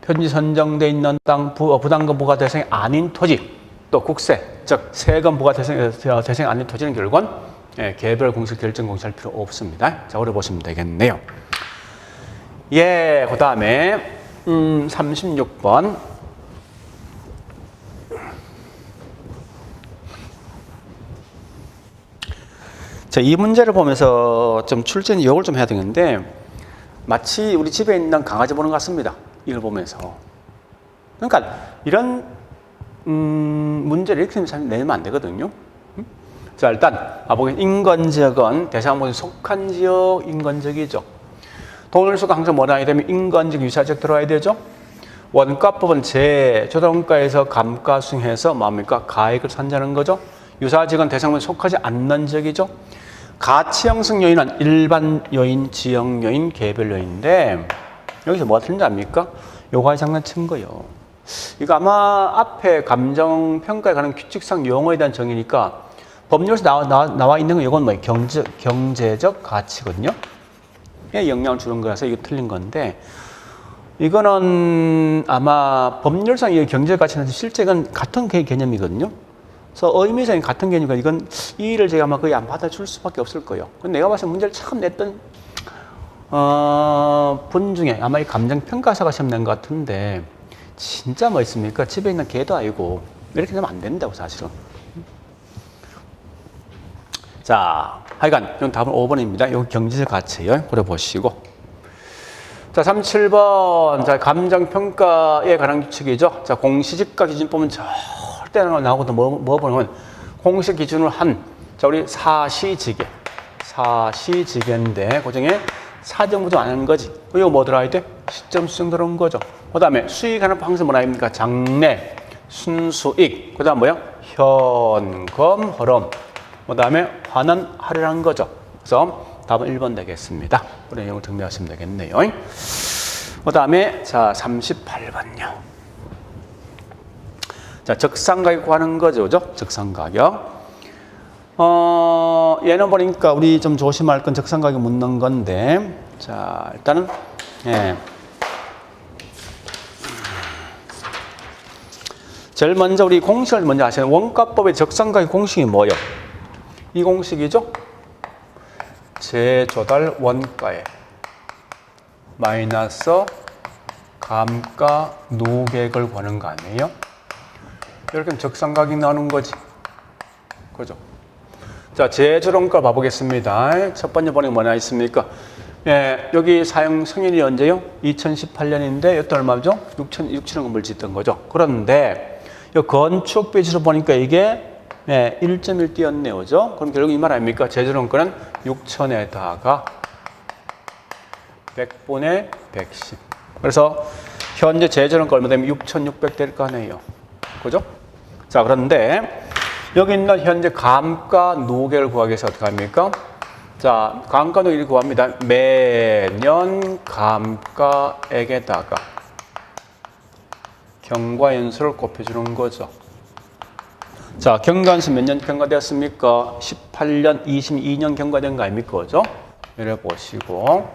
편지 선정돼 있는 땅 부담금 부과 대상이 아닌 토지, 또 국세, 즉 세금 부과 대상이 아닌 토지는 결국은 개별 공식 결정 공시할 필요 없습니다. 자, 오래 보시면 되겠네요. 예, 그다음에 36번. 자, 이 문제를 보면서 좀 출제는 욕을 좀 해야 되는데 마치 우리 집에 있는 강아지 보는 것 같습니다. 이걸 보면서. 그러니까 이런 문제를 이렇게 내면 안 되거든요. 자, 일단 인건지역은 대상문에 속한 지역 인건지역이죠. 동일수가 항상 뭐라 해야 되면 인건지역 유사지역 들어와야 되죠. 원가법은 제조단가에서 감가수행해서 뭡니까? 가액을 산정하는 거죠. 유사지역은 대상문에 속하지 않는 지역이죠. 가치 형성 요인은 일반 요인, 지역 요인, 개별 요인인데 여기서 뭐가 틀린지 압니까? 요가 장난친 거예요. 이거 아마 앞에 감정평가에 관한 규칙상 용어에 대한 정의니까 법률에서 나와 있는 건 이건 뭐예요? 경제적 가치거든요. 영향을 주는 거라서 이거 틀린 건데 이거는 아마 법률상 이 경제적 가치는 실제 이건 같은 개념이거든요. 그래서 의미상이 같은 개념이니까 이건 이 일을 제가 아마 거의 안 받아줄 수밖에 없을 거예요. 근데 내가 봤을 때 문제를 처음 냈던 분 중에 아마 이 감정평가사가 시험 낸 것 같은데 진짜 뭐 있습니까? 집에 있는 개도 아니고 이렇게 되면 안 된다고 사실은. 자, 하여간 이건 답은 5번입니다. 이건 경제적 가치예요. 그래 보시고. 자, 37번. 자, 감정평가에 관한 규칙이죠. 자, 공시지가 기준법은 절대 나오거든. 뭐 보면 공시 기준을 한, 자, 우리 사시지계인데, 그 중에 사정부정 안 하는 거지. 이거 뭐 들어야 돼? 시점 수정 들어온 거죠. 그 다음에 수익하는 방식 뭐라 합니까? 장래, 순수익. 그 다음 뭐야? 현금, 흐름. 그 다음에 환원, 할인한 거죠. 그래서 답은 1번 되겠습니다. 우리 내용을 정리하시면 되겠네요. 그 다음에 자 38번요. 자, 적상가격 구하는 거죠. 그죠? 적상가격. 얘는 보니까 우리 좀 조심할 건 적상가격 묻는 건데, 자, 일단은, 예. 제일 먼저 우리 공식을 먼저 아시는 원가법의 적상가격 공식이 뭐예요? 이 공식이죠? 제조달 원가에 마이너스 감가 노객을 구하는 거 아니에요? 이렇게 적상가격이 나오는 거지. 그죠? 자, 제조원가 봐보겠습니다. 첫 번째 번역이 뭐나 있습니까? 예, 여기 사용 승인이 언제요? 2018년인데, 이때 얼마죠? 6천원 건물 짓던 거죠. 그런데, 이 건축 베이스로 보니까 이게 1.1 띄었네요. 그죠? 그럼 결국 이 말 아닙니까? 제조원가는 6천에다가 100분의 110. 그래서 현재 제조원가 얼마 되면 6,600 될 거 아니에요. 그죠? 자, 그런데 여기 있는 현재 감가 노계를 구하기 위해서 어떻게 합니까? 자, 감가 노계를 구합니다. 매년 감가액에다가 경과연수를 곱해주는 거죠. 자, 경과연수 몇 년 경과되었습니까? 18년, 22년 경과된 거 아닙니까? 그죠? 이래 보시고.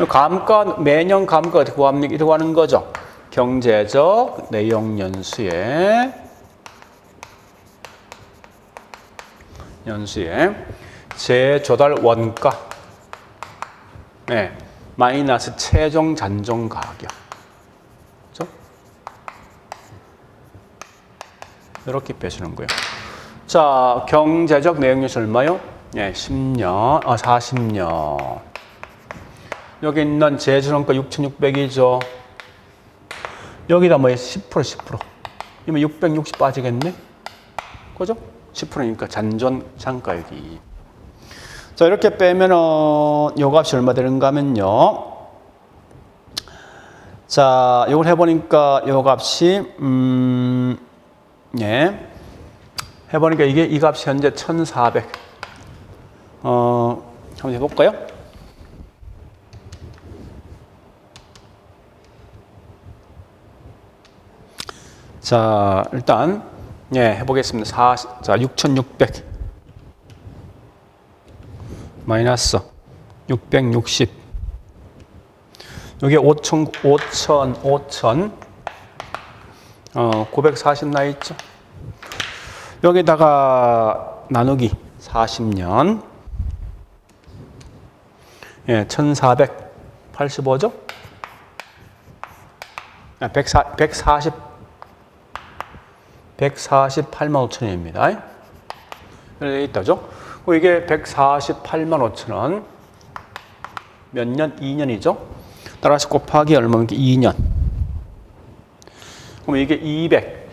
감가, 매년 감가 어떻게 구합니까? 이렇게 하는 거죠. 경제적 내용연수에 제조달 원가 마이너스 최종 잔존 가격. 그렇죠? 이렇게 빼주는 거예요. 자, 경제적 내용연수 얼마요? 10년, 40년. 여기 있는 제조원가 6,600이죠. 여기다 뭐 10%. 이면 660 빠지겠네? 그죠? 10%니까 잔존 잔가액이. 자, 이렇게 빼면은 요 값이 얼마 되는가 하면요. 자, 요걸 해보니까 요 값이, 해보니까 이게 이 값이 현재 1,400. 한번 해볼까요? 자, 일단 해보겠습니다. 자, 6,600 마이너스 660. 여기 5,000 940 나 있죠. 여기다가 나누기 40년 1,485죠. 148만 5천원입니다. 여기 있다죠? 이게 148만 5천원. 몇 년? 2년이죠? 따라서 곱하기 얼마면 2년. 그럼 이게 200.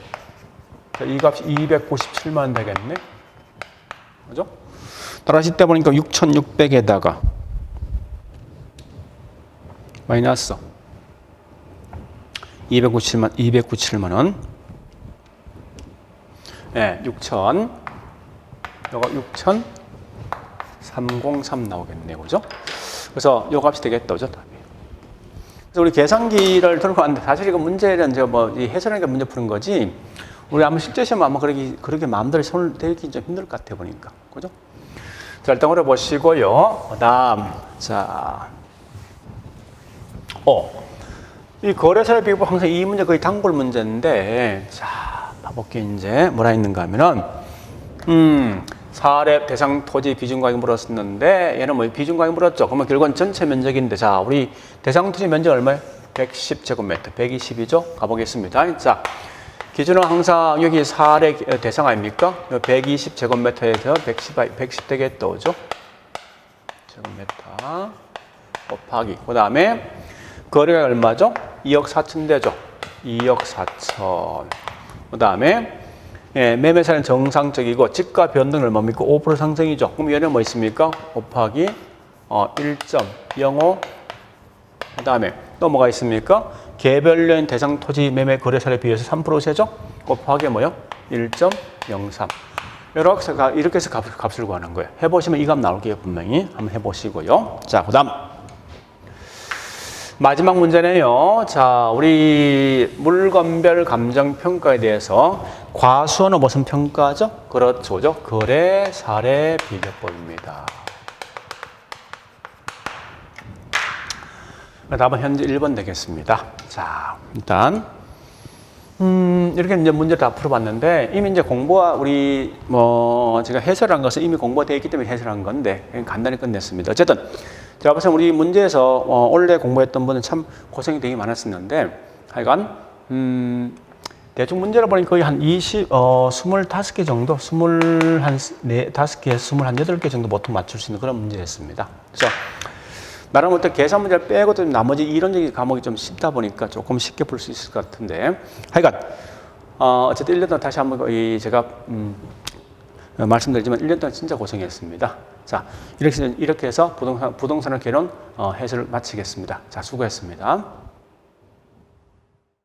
자, 이 값이 297만 되겠네. 그죠? 따라서 이때 보니까 6,600에다가 마이너스 297만 원. 네, 6,000. 요거 6,303 나오겠네요. 그죠? 그래서 요 값이 되겠다. 그죠? 답이. 그래서 우리 계산기를 들고 왔는데 사실 이거 문제는 이제 뭐 해설하니까 문제 푸는 거지. 우리 아마 실제 시험 아마 그렇게 마음대로 손을 대기 좀 힘들 것 같아 보니까. 그죠? 자, 일단 어려 보시고요. 그다음 자. 이 거래사를 비교법 항상 이 문제 거의 단골 문제인데 자, 봐볼게 이제 뭐라 했는가 하면은 사례 대상 토지 비중 가격 물었었는데 얘는 뭐 비중 가격 물었죠. 그러면 결국은 전체 면적인데 자, 우리 대상 토지 면적 얼마예요? 110제곱미터. 120이죠. 가보겠습니다. 자, 기준은 항상 여기 사례 대상 아닙니까? 120제곱미터에서 110 되겠다. 그죠? 제곱미터 곱하기 그 다음에 거래가 얼마죠? 2억 4천 되죠. 2억 4천. 그 다음에 매매사는 정상적이고 지가 변동은 얼마입니까? 5% 상승이죠. 그럼 얘는 뭐 있습니까? 곱하기 1.05. 그 다음에 또 뭐가 있습니까? 개별련 대상 토지 매매 거래사에 비해서 3% 세죠? 곱하기 뭐요? 1.03. 이렇게 해서 값을 구하는 거예요. 해보시면 이 값 나올게요. 분명히. 한번 해보시고요. 자, 그 다음. 마지막 문제네요. 자, 우리 물건별 감정평가에 대해서 과수원은 무슨 평가죠? 그렇죠. 거래 사례 비교법입니다. 답은 현재 1번 되겠습니다. 자, 일단 이렇게 이제 문제를 다 풀어봤는데 이미 이제 우리 제가 해설한 것은 이미 공부가 되어 있기 때문에 해설한 건데 간단히 끝냈습니다. 어쨌든 제가 봤을 때 우리 문제에서 원래 공부했던 분은 참 고생이 되게 많았었는데 하여간 대충 문제를 보니까 거의 한 25개 정도, 25개, 28개 정도 보통 맞출 수 있는 그런 문제였습니다. 그래서 나름 어떤 계산 문제를 빼고 나머지 이론적인 과목이 좀 쉽다 보니까 조금 쉽게 풀 수 있을 것 같은데 하여간 어쨌든 1년 동안 다시 한번 제가 말씀드리지만 1년 동안 진짜 고생했습니다. 자, 이렇게 해서 부동산을 개론 해설을 마치겠습니다. 자, 수고했습니다.